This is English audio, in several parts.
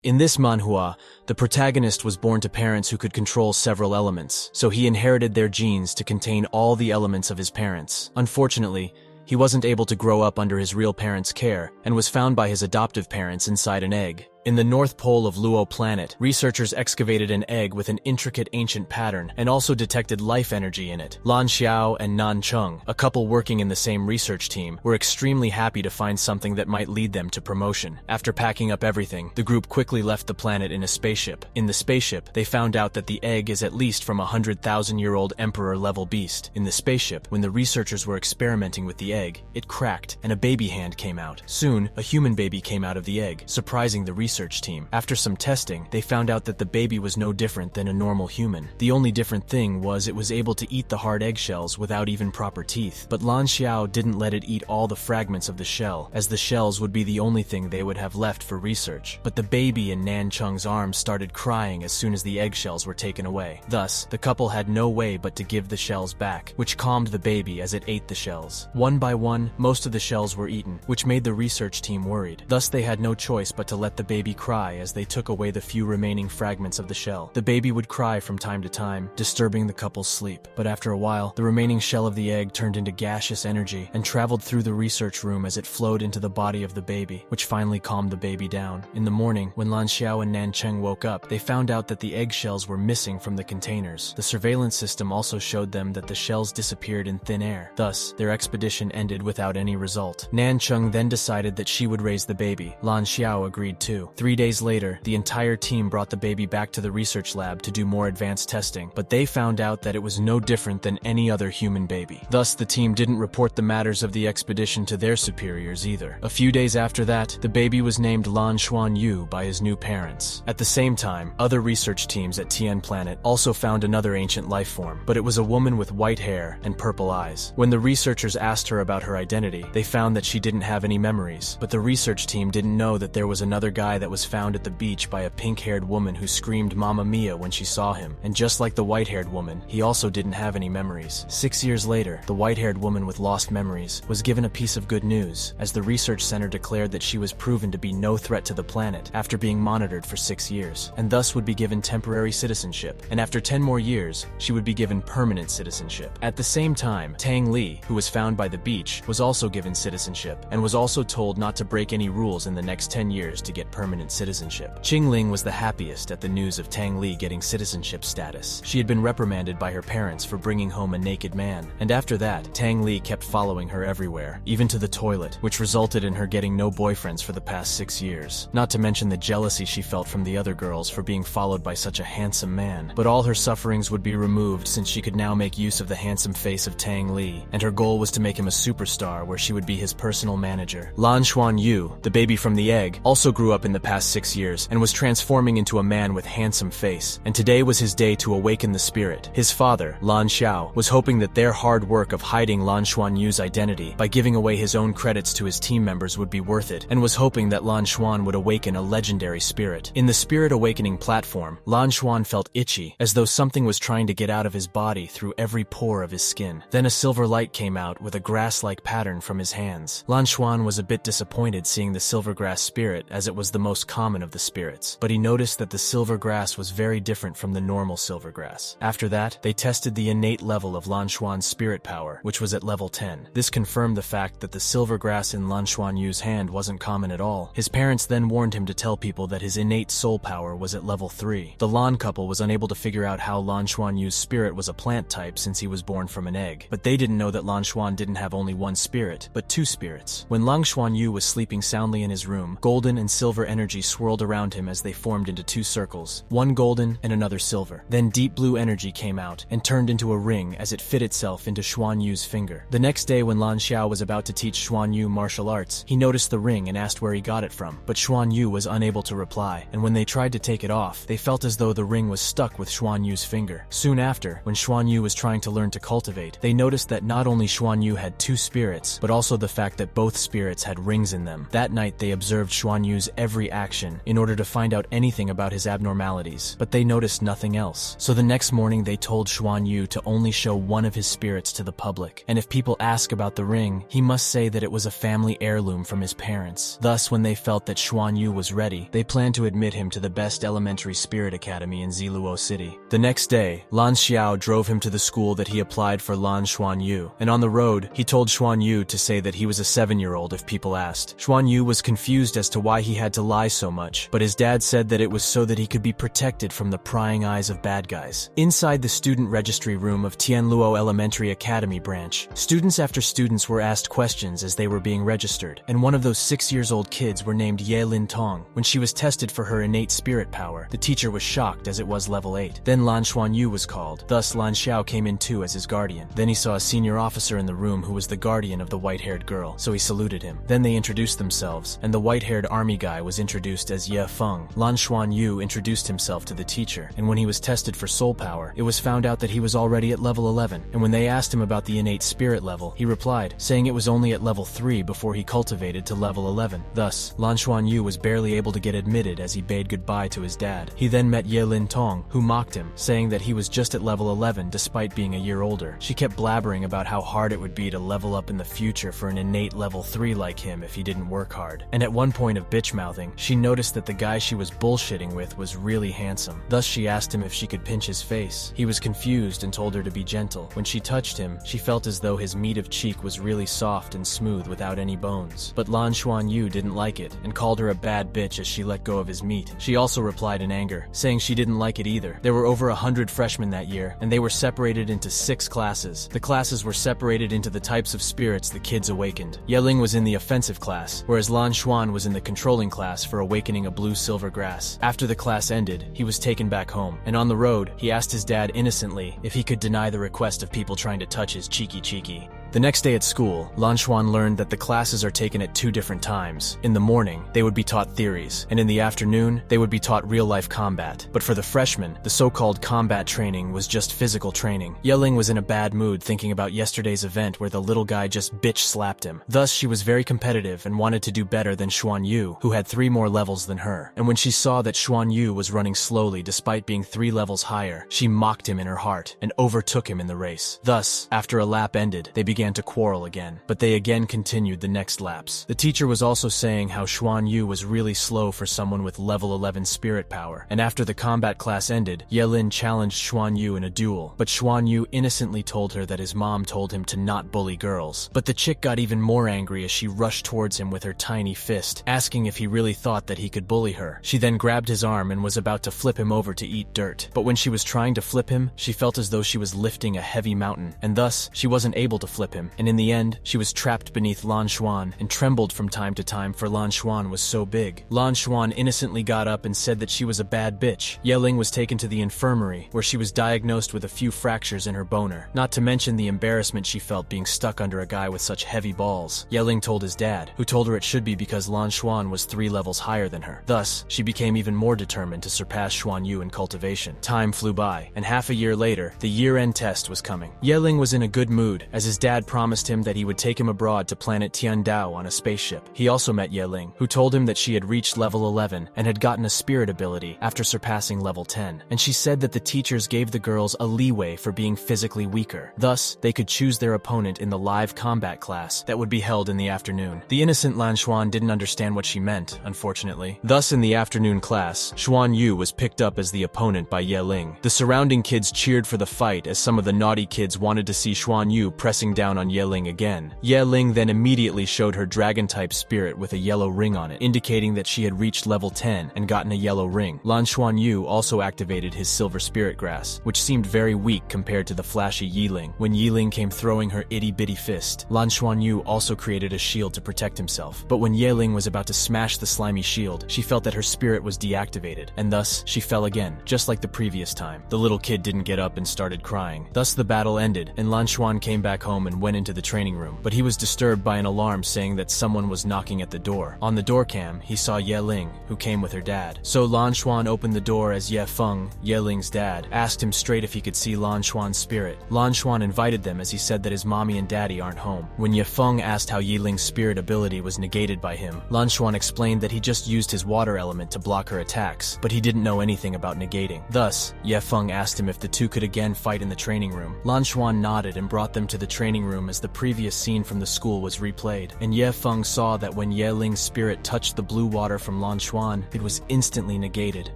In this manhua, the protagonist was born to parents who could control several elements, so he inherited their genes to contain all the elements of his parents. Unfortunately, he wasn't able to grow up under his real parents' care and was found by his adoptive parents inside an egg. In the North Pole of Luo planet, researchers excavated an egg with an intricate ancient pattern and also detected life energy in it. Lan Xiao and Nan Cheng, a couple working in the same research team, were extremely happy to find something that might lead them to promotion. After packing up everything, the group quickly left the planet in a spaceship. In the spaceship, they found out that the egg is at least from a 100,000-year-old emperor-level beast. In the spaceship, when the researchers were experimenting with the egg, it cracked and a baby hand came out. Soon, a human baby came out of the egg, surprising the research team. After some testing, they found out that the baby was no different than a normal human. The only different thing was it was able to eat the hard eggshells without even proper teeth. But Lan Xiao didn't let it eat all the fragments of the shell, as the shells would be the only thing they would have left for research. But the baby in Nan Cheng's arms started crying as soon as the eggshells were taken away. Thus, the couple had no way but to give the shells back, which calmed the baby as it ate the shells. One by one, most of the shells were eaten, which made the research team worried. Thus, they had no choice but to let the baby cry as they took away the few remaining fragments of the shell. The baby would cry from time to time, disturbing the couple's sleep. But after a while, the remaining shell of the egg turned into gaseous energy and traveled through the research room as it flowed into the body of the baby, which finally calmed the baby down. In the morning, when Lan Xiao and Nan Cheng woke up, they found out that the eggshells were missing from the containers. The surveillance system also showed them that the shells disappeared in thin air. Thus, their expedition ended without any result. Nan Cheng then decided that she would raise the baby. Lan Xiao agreed too. 3 days later, the entire team brought the baby back to the research lab to do more advanced testing, but they found out that it was no different than any other human baby. Thus, the team didn't report the matters of the expedition to their superiors either. A few days after that, the baby was named Lan Xuan Yu by his new parents. At the same time, other research teams at Tien Planet also found another ancient life form, but it was a woman with white hair and purple eyes. When the researchers asked her about her identity, they found that she didn't have any memories, but the research team didn't know that there was another guy that was found at the beach by a pink-haired woman who screamed Mamma Mia when she saw him, and just like the white-haired woman, he also didn't have any memories. 6 years later, the white-haired woman with lost memories was given a piece of good news, as the research center declared that she was proven to be no threat to the planet after being monitored for 6 years, and thus would be given temporary citizenship, and after 10 more years, she would be given permanent citizenship. At the same time, Tang Li, who was found by the beach, was also given citizenship, and was also told not to break any rules in the next 10 years to get permanent citizenship. Qingling was the happiest at the news of Tang Li getting citizenship status. She had been reprimanded by her parents for bringing home a naked man, and after that, Tang Li kept following her everywhere, even to the toilet, which resulted in her getting no boyfriends for the past 6 years. Not to mention the jealousy she felt from the other girls for being followed by such a handsome man. But all her sufferings would be removed since she could now make use of the handsome face of Tang Li, and her goal was to make him a superstar where she would be his personal manager. Lan Xuan Yu, the baby from the egg, also grew up in the past 6 years and was transforming into a man with handsome face, and today was his day to awaken the spirit. His father, Lan Xiao, was hoping that their hard work of hiding Lan Xuan Yu's identity by giving away his own credits to his team members would be worth it, and was hoping that Lan Xuan would awaken a legendary spirit. In the spirit awakening platform, Lan Xuan felt itchy, as though something was trying to get out of his body through every pore of his skin. Then a silver light came out with a grass-like pattern from his hands. Lan Xuan was a bit disappointed seeing the silver grass spirit, as it was the most common of the spirits, but he noticed that the silver grass was very different from the normal silver grass. After that, they tested the innate level of Lan Xuan's spirit power, which was at level 10. This confirmed the fact that the silver grass in Lan Xuan Yu's hand wasn't common at all. His parents then warned him to tell people that his innate soul power was at level 3. The Lan couple was unable to figure out how Lan Xuan Yu's spirit was a plant type since he was born from an egg, but they didn't know that Lan Xuan didn't have only one spirit, but 2 spirits. When Lan Xuan Yu was sleeping soundly in his room, golden and silver energy swirled around him as they formed into 2 circles, one golden and another silver. Then deep blue energy came out and turned into a ring as it fit itself into Xuan Yu's finger. The next day when Lan Xiao was about to teach Xuan Yu martial arts, he noticed the ring and asked where he got it from, but Xuan Yu was unable to reply, and when they tried to take it off, they felt as though the ring was stuck with Xuan Yu's finger. Soon after, when Xuan Yu was trying to learn to cultivate, they noticed that not only Xuan Yu had 2 spirits, but also the fact that both spirits had rings in them. That night they observed Xuan Yu's every every action in order to find out anything about his abnormalities, but they noticed nothing else. So the next morning they told Xuan Yu to only show one of his spirits to the public, and if people ask about the ring, he must say that it was a family heirloom from his parents. Thus, when they felt that Xuan Yu was ready, they planned to admit him to the best elementary spirit academy in Ziluo City. The next day, Lan Xiao drove him to the school that he applied for Lan Xuan Yu, and on the road, he told Xuan Yu to say that he was a 7-year-old if people asked. Xuan Yu was confused as to why he had to lie so much, but his dad said that it was so that he could be protected from the prying eyes of bad guys. Inside the student registry room of Tianluo Elementary Academy branch, students after students were asked questions as they were being registered, and one of those 6-year-old kids were named Ye Lin Tong. When she was tested for her innate spirit power, the teacher was shocked as it was level 8. Then Lan Xuan Yu was called. Thus, Lan Xiao came in too as his guardian. Then he saw a senior officer in the room who was the guardian of the white-haired girl, so he saluted him. Then they introduced themselves, and the white-haired army guy was introduced as Ye Feng. Lan Xuan Yu introduced himself to the teacher, and when he was tested for soul power, it was found out that he was already at level 11, and when they asked him about the innate spirit level, he replied, saying it was only at level 3 before he cultivated to level 11. Thus, Lan Xuan Yu was barely able to get admitted as he bade goodbye to his dad. He then met Ye Lin Tong, who mocked him, saying that he was just at level 11 despite being a year older. She kept blabbering about how hard it would be to level up in the future for an innate level 3 like him if he didn't work hard. And at one point of bitch-mouthing, she noticed that the guy she was bullshitting with was really handsome. Thus she asked him if she could pinch his face. He was confused and told her to be gentle. When she touched him, she felt as though his meat of cheek was really soft and smooth without any bones. But Lan Xuan Yu didn't like it and called her a bad bitch as she let go of his meat. She also replied in anger, saying she didn't like it either. There were over 100 freshmen that year, and they were separated into 6 classes. The classes were separated into the types of spirits the kids awakened. Yeling was in the offensive class, whereas Lan Xuan was in the controlling class for awakening a blue-silver grass. After the class ended, he was taken back home, and on the road, he asked his dad innocently if he could deny the request of people trying to touch his cheeky. The next day at school, Lan Xuan learned that the classes are taken at 2 different times. In the morning, they would be taught theories, and in the afternoon, they would be taught real-life combat. But for the freshmen, the so-called combat training was just physical training. Yeling was in a bad mood thinking about yesterday's event where the little guy just bitch-slapped him. Thus, she was very competitive and wanted to do better than Xuan Yu, who had 3 more levels than her. And when she saw that Xuan Yu was running slowly despite being 3 levels higher, she mocked him in her heart and overtook him in the race. Thus, after a lap ended, they began to quarrel again, but they again continued the next laps. The teacher was also saying how Xuan Yu was really slow for someone with level 11 spirit power, and after the combat class ended, Ye Lin challenged Xuan Yu in a duel, but Xuan Yu innocently told her that his mom told him to not bully girls. But the chick got even more angry as she rushed towards him with her tiny fist, asking if he really thought that he could bully her. She then grabbed his arm and was about to flip him over to eat dirt, but when she was trying to flip him, she felt as though she was lifting a heavy mountain, and thus, she wasn't able to flip him, and in the end, she was trapped beneath Lan Xuan and trembled from time to time for Lan Xuan was so big. Lan Xuan innocently got up and said that she was a bad bitch. Yeling was taken to the infirmary, where she was diagnosed with a few fractures in her boner, not to mention the embarrassment she felt being stuck under a guy with such heavy balls. Yeling told his dad, who told her it should be because Lan Xuan was 3 levels higher than her. Thus, she became even more determined to surpass Xuan Yu in cultivation. Time flew by, and half a year later, the year-end test was coming. Yeling was in a good mood, as his dad promised him that he would take him abroad to planet Tiandao on a spaceship. He also met Yeling, who told him that she had reached level 11 and had gotten a spirit ability after surpassing level 10, and she said that the teachers gave the girls a leeway for being physically weaker. Thus, they could choose their opponent in the live combat class that would be held in the afternoon. The innocent Lan Xuan didn't understand what she meant, unfortunately. Thus, in the afternoon class, Xuan Yu was picked up as the opponent by Yeling. The surrounding kids cheered for the fight as some of the naughty kids wanted to see Xuan Yu pressing down on Yeling again. Yeling then immediately showed her dragon-type spirit with a yellow ring on it, indicating that she had reached level 10 and gotten a yellow ring. Lan Xuan Yu also activated his silver spirit grass, which seemed very weak compared to the flashy Yiling. When Yiling came throwing her itty-bitty fist, Lan Xuan Yu also created a shield to protect himself. But when Yeling was about to smash the slimy shield, she felt that her spirit was deactivated, and thus she fell again, just like the previous time. The little kid didn't get up and started crying. Thus the battle ended, and Lan Xuan came back home and went into the training room, but he was disturbed by an alarm saying that someone was knocking at the door. On the door cam, he saw Ye Ling, who came with her dad. So Lan Xuan opened the door as Ye Feng, Ye Ling's dad, asked him straight if he could see Lan Xuan's spirit. Lan Xuan invited them as he said that his mommy and daddy aren't home. When Ye Feng asked how Ye Ling's spirit ability was negated by him, Lan Xuan explained that he just used his water element to block her attacks, but he didn't know anything about negating. Thus, Ye Feng asked him if the two could again fight in the training room. Lan Xuan nodded and brought them to the training room as the previous scene from the school was replayed, and Ye Feng saw that when Ye Ling's spirit touched the blue water from Lan Xuan, it was instantly negated,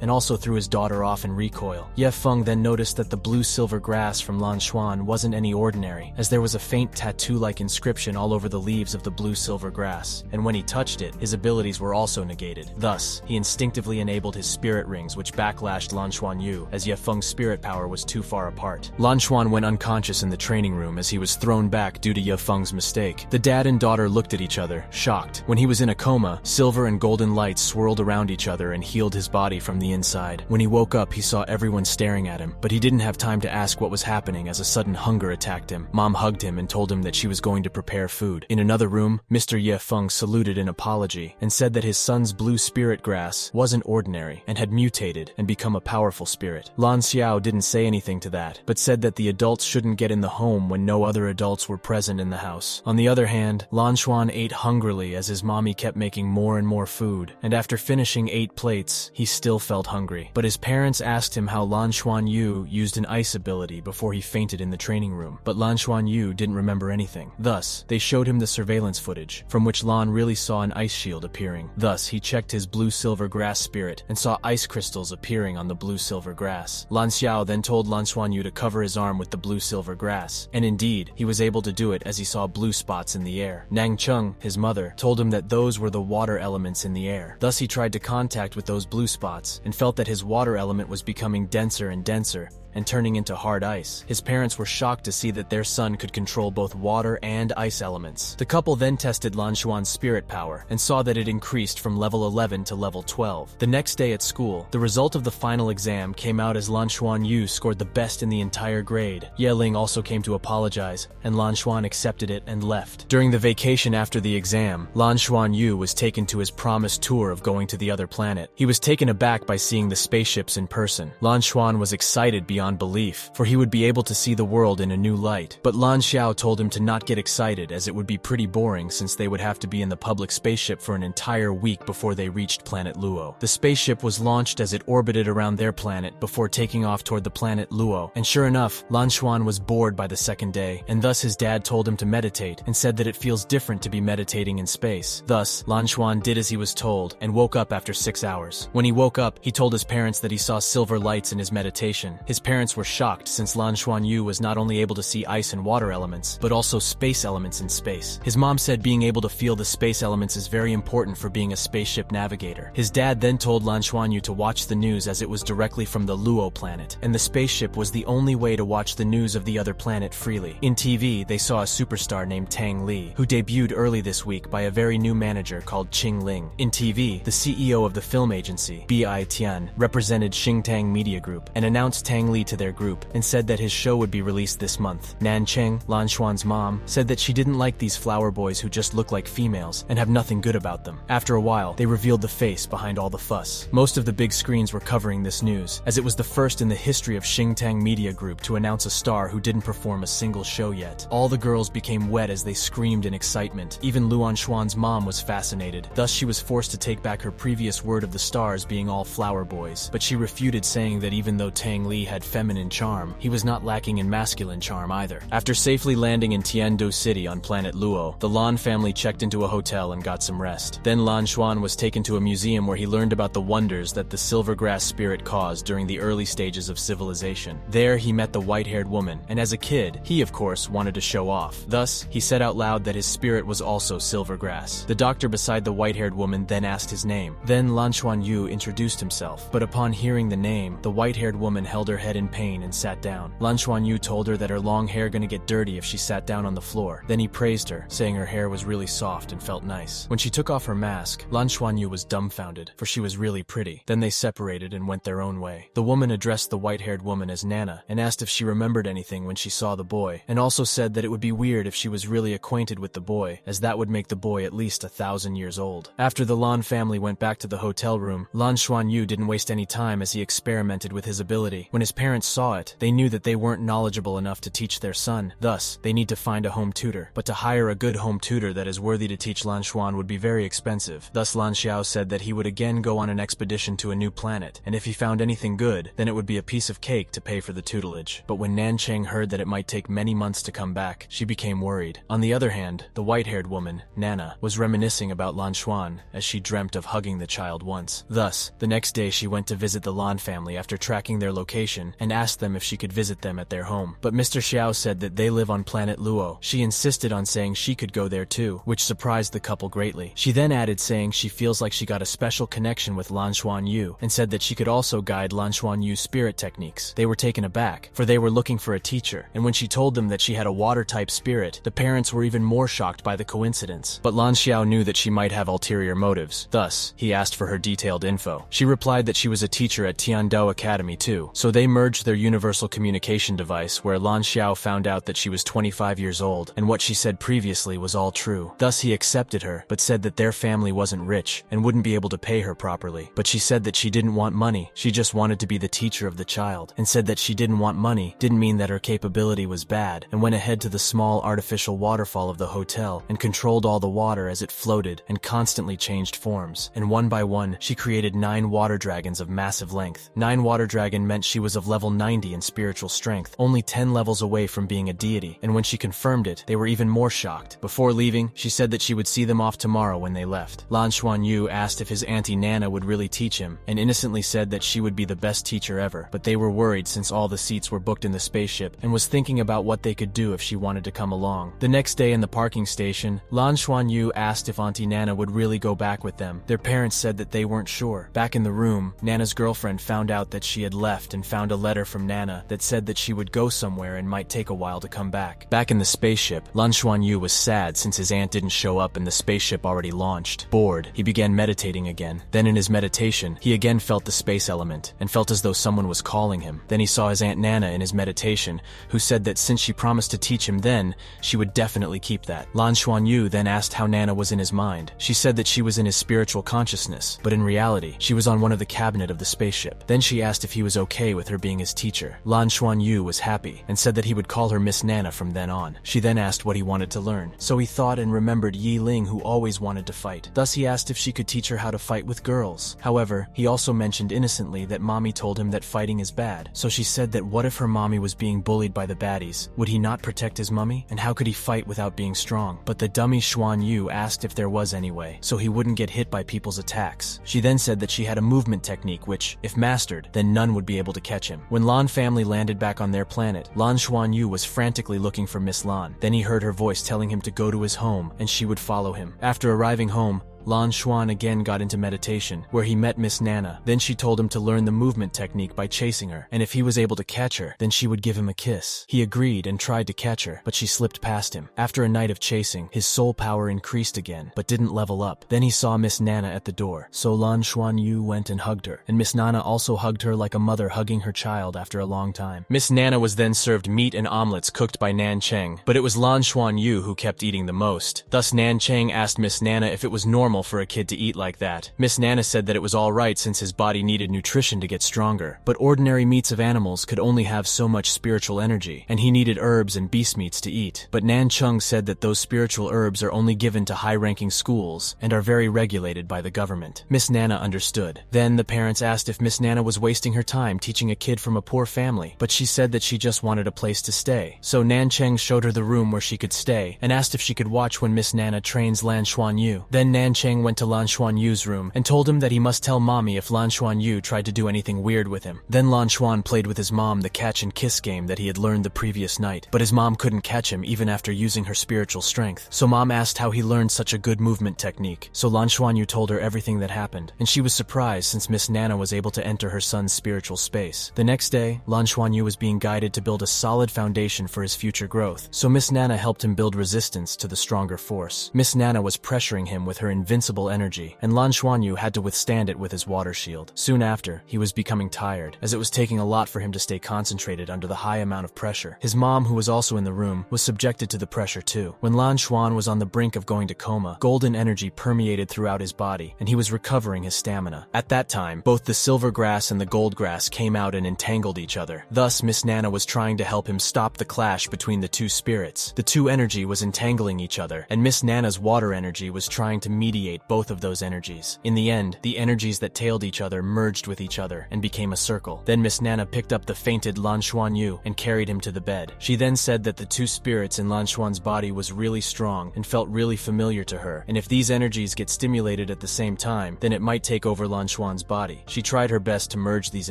and also threw his daughter off in recoil. Ye Feng then noticed that the blue-silver grass from Lan Xuan wasn't any ordinary, as there was a faint tattoo-like inscription all over the leaves of the blue-silver grass, and when he touched it, his abilities were also negated. Thus, he instinctively enabled his spirit rings, which backlashed Lan Xuan Yu, as Ye Feng's spirit power was too far apart. Lan Xuan went unconscious in the training room as he was thrown back due to Ye Feng's mistake. The dad and daughter looked at each other, shocked. When he was in a coma, silver and golden lights swirled around each other and healed his body from the inside. When he woke up, he saw everyone staring at him, but he didn't have time to ask what was happening as a sudden hunger attacked him. Mom hugged him and told him that she was going to prepare food. In another room, Mr. Ye Feng saluted in apology and said that his son's blue spirit grass wasn't ordinary and had mutated and become a powerful spirit. Lan Xiao didn't say anything to that, but said that the adults shouldn't get in the home when no other adults were present in the house. On the other hand, Lan Xuan ate hungrily as his mommy kept making more and more food, and after finishing 8 plates, he still felt hungry. But his parents asked him how Lan Xuan Yu used an ice ability before he fainted in the training room, but Lan Xuan Yu didn't remember anything. Thus, they showed him the surveillance footage, from which Lan really saw an ice shield appearing. Thus, he checked his blue-silver grass spirit and saw ice crystals appearing on the blue-silver grass. Lan Xiao then told Lan Xuan Yu to cover his arm with the blue-silver grass, and indeed, he was able to do it as he saw blue spots in the air. Nang Cheng, his mother, told him that those were the water elements in the air. Thus, he tried to contact with those blue spots and felt that his water element was becoming denser and denser, and turning into hard ice. His parents were shocked to see that their son could control both water and ice elements. The couple then tested Lan Xuan's spirit power and saw that it increased from level 11 to level 12. The next day at school, the result of the final exam came out as Lan Xuan Yu scored the best in the entire grade. Ye Ling also came to apologize, and Lan Xuan accepted it and left. During the vacation after the exam, Lan Xuan Yu was taken to his promised tour of going to the other planet. He was taken aback by seeing the spaceships in person. Lan Xuan was excited beyond belief, for he would be able to see the world in a new light. But Lan Xiao told him to not get excited as it would be pretty boring since they would have to be in the public spaceship for an entire week before they reached planet Luo. The spaceship was launched as it orbited around their planet before taking off toward the planet Luo, and sure enough, Lan Xuan was bored by the second day, and thus his dad told him to meditate and said that it feels different to be meditating in space. Thus, Lan Xuan did as he was told and woke up after 6 hours. When he woke up, he told his parents that he saw silver lights in his meditation. His parents were shocked since Lan Xuan Yu was not only able to see ice and water elements, but also space elements in space. His mom said being able to feel the space elements is very important for being a spaceship navigator. His dad then told Lan Xuan Yu to watch the news as it was directly from the Luo planet, and the spaceship was the only way to watch the news of the other planet freely. In TV, they saw a superstar named Tang Li, who debuted early this week by a very new manager called Qing Ling. In TV, the CEO of the film agency, B.I. Tian, represented Xingtang Media Group and announced Tang Li to their group and said that his show would be released this month. Nan Cheng, Lan Xuan's mom, said that she didn't like these flower boys who just look like females and have nothing good about them. After a while, they revealed the face behind all the fuss. Most of the big screens were covering this news, as it was the first in the history of Xingtang Media Group to announce a star who didn't perform a single show yet. All the girls became wet as they screamed in excitement. Even Luan Xuan's mom was fascinated. Thus, she was forced to take back her previous word of the stars being all flower boys, but she refuted, saying that even though Tang Li had feminine charm, he was not lacking in masculine charm either. After safely landing in Tiando City on planet Luo, the Lan family checked into a hotel and got some rest. Then Lan Xuan was taken to a museum where he learned about the wonders that the silver grass spirit caused during the early stages of civilization. There he met the white-haired woman, and as a kid, he of course wanted to show off. Thus, he said out loud that his spirit was also silver grass. The doctor beside the white-haired woman then asked his name. Then Lan Xuan Yu introduced himself, but upon hearing the name, the white-haired woman held her head in in pain and sat down. Lan Xuanyu told her that her long hair gonna get dirty if she sat down on the floor. Then he praised her, saying her hair was really soft and felt nice. When she took off her mask, Lan Xuanyu was dumbfounded, for she was really pretty. Then they separated and went their own way. The woman addressed the white-haired woman as Nana and asked if she remembered anything when she saw the boy, and also said that it would be weird if she was really acquainted with the boy, as that would make the boy at least 1,000 years old. After the Lan family went back to the hotel room, Lan Xuanyu didn't waste any time as he experimented with his ability. When his parents saw it, they knew that they weren't knowledgeable enough to teach their son. Thus, they need to find a home tutor. But to hire a good home tutor that is worthy to teach Lan Xuan would be very expensive. Thus, Lan Xiao said that he would again go on an expedition to a new planet, and if he found anything good, then it would be a piece of cake to pay for the tutelage. But when Nan Cheng heard that it might take many months to come back, she became worried. On the other hand, the white-haired woman, Nana, was reminiscing about Lan Xuan as she dreamt of hugging the child once. Thus, the next day she went to visit the Lan family after tracking their location and asked them if she could visit them at their home. But Mr. Xiao said that they live on planet Luo. She insisted on saying she could go there too, which surprised the couple greatly. She then added saying she feels like she got a special connection with Lan Xuanyu and said that she could also guide Lan Xuanyu's spirit techniques. They were taken aback, for they were looking for a teacher, and when she told them that she had a water-type spirit, the parents were even more shocked by the coincidence. But Lan Xiao knew that she might have ulterior motives. Thus, he asked for her detailed info. She replied that she was a teacher at Tiandao Academy too, so they merged their universal communication device where Lan Xiao found out that she was 25 years old, and what she said previously was all true. Thus he accepted her, but said that their family wasn't rich and wouldn't be able to pay her properly. But she said that she didn't want money, she just wanted to be the teacher of the child, and said that she didn't want money didn't mean that her capability was bad, and went ahead to the small artificial waterfall of the hotel and controlled all the water as it floated and constantly changed forms. And one by one, she created 9 water dragons of massive length. 9 water dragon meant she was of level 90 in spiritual strength, only 10 levels away from being a deity, and when she confirmed it, they were even more shocked. Before leaving, she said that she would see them off tomorrow when they left. Lan Xuanyu asked if his auntie Nana would really teach him, and innocently said that she would be the best teacher ever, but they were worried since all the seats were booked in the spaceship, and was thinking about what they could do if she wanted to come along. The next day in the parking station, Lan Xuanyu asked if Auntie Nana would really go back with them. Their parents said that they weren't sure. Back in the room, Nana's girlfriend found out that she had left and found a letter from Nana that said that she would go somewhere and might take a while to come back. Back in the spaceship, Lan Xuanyu was sad since his aunt didn't show up and the spaceship already launched. Bored, he began meditating again. Then in his meditation, he again felt the space element and felt as though someone was calling him. Then he saw his Aunt Nana in his meditation, who said that since she promised to teach him then, she would definitely keep that. Lan Xuanyu then asked how Nana was in his mind. She said that she was in his spiritual consciousness, but in reality, she was on one of the cabinet of the spaceship. Then she asked if he was okay with her being his teacher. Lan Xuanyu was happy and said that he would call her Miss Nana from then on. She then asked what he wanted to learn, so he thought and remembered Yi Ling, who always wanted to fight. Thus he asked if she could teach her how to fight with girls. However, he also mentioned innocently that mommy told him that fighting is bad, so she said that what if her mommy was being bullied by the baddies? Would he not protect his mummy? And how could he fight without being strong? But the dummy Xuanyu asked if there was any way, so he wouldn't get hit by people's attacks. She then said that she had a movement technique which, if mastered, then none would be able to catch him. When Lan family landed back on their planet, Lan Xuanyu was frantically looking for Miss Lan. Then he heard her voice telling him to go to his home, and she would follow him. After arriving home, Lan Xuan again got into meditation, where he met Miss Nana. Then she told him to learn the movement technique by chasing her, and if he was able to catch her, then she would give him a kiss. He agreed and tried to catch her, but she slipped past him. After a night of chasing, his soul power increased again, but didn't level up. Then he saw Miss Nana at the door, so Lan Xuanyu went and hugged her, and Miss Nana also hugged her like a mother hugging her child after a long time. Miss Nana was then served meat and omelets cooked by Nan Cheng, but it was Lan Xuanyu who kept eating the most. Thus Nan Cheng asked Miss Nana if it was normal for a kid to eat like that. Miss Nana said that it was alright since his body needed nutrition to get stronger, but ordinary meats of animals could only have so much spiritual energy, and he needed herbs and beast meats to eat. But Nan Chung said that those spiritual herbs are only given to high-ranking schools and are very regulated by the government. Miss Nana understood. Then the parents asked if Miss Nana was wasting her time teaching a kid from a poor family, but she said that she just wanted a place to stay. So Nan Cheng showed her the room where she could stay and asked if she could watch when Miss Nana trains Lan Xuanyu. Then Nan Cheng went to Lan Xuanyu's room and told him that he must tell mommy if Lan Xuanyu tried to do anything weird with him. Then Lan Xuan played with his mom the catch and kiss game that he had learned the previous night, but his mom couldn't catch him even after using her spiritual strength. So mom asked how he learned such a good movement technique. So Lan Xuanyu told her everything that happened, and she was surprised since Miss Nana was able to enter her son's spiritual space. The next day, Lan Xuanyu was being guided to build a solid foundation for his future growth, so Miss Nana helped him build resistance to the stronger force. Miss Nana was pressuring him with her invincible energy, and Lan Xuanyu had to withstand it with his water shield. Soon after, he was becoming tired, as it was taking a lot for him to stay concentrated under the high amount of pressure. His mom, who was also in the room, was subjected to the pressure too. When Lan Xuan was on the brink of going to coma, golden energy permeated throughout his body, and he was recovering his stamina. At that time, both the silver grass and the gold grass came out and entangled each other. Thus, Miss Nana was trying to help him stop the clash between the two spirits. The two energy was entangling each other, and Miss Nana's water energy was trying to mediate both of those energies. In the end, the energies that tailed each other merged with each other and became a circle. Then Miss Nana picked up the fainted Lan Xuanyu and carried him to the bed. She then said that the two spirits in Lan Xuan's body was really strong and felt really familiar to her, and if these energies get stimulated at the same time, then it might take over Lan Xuan's body. She tried her best to merge these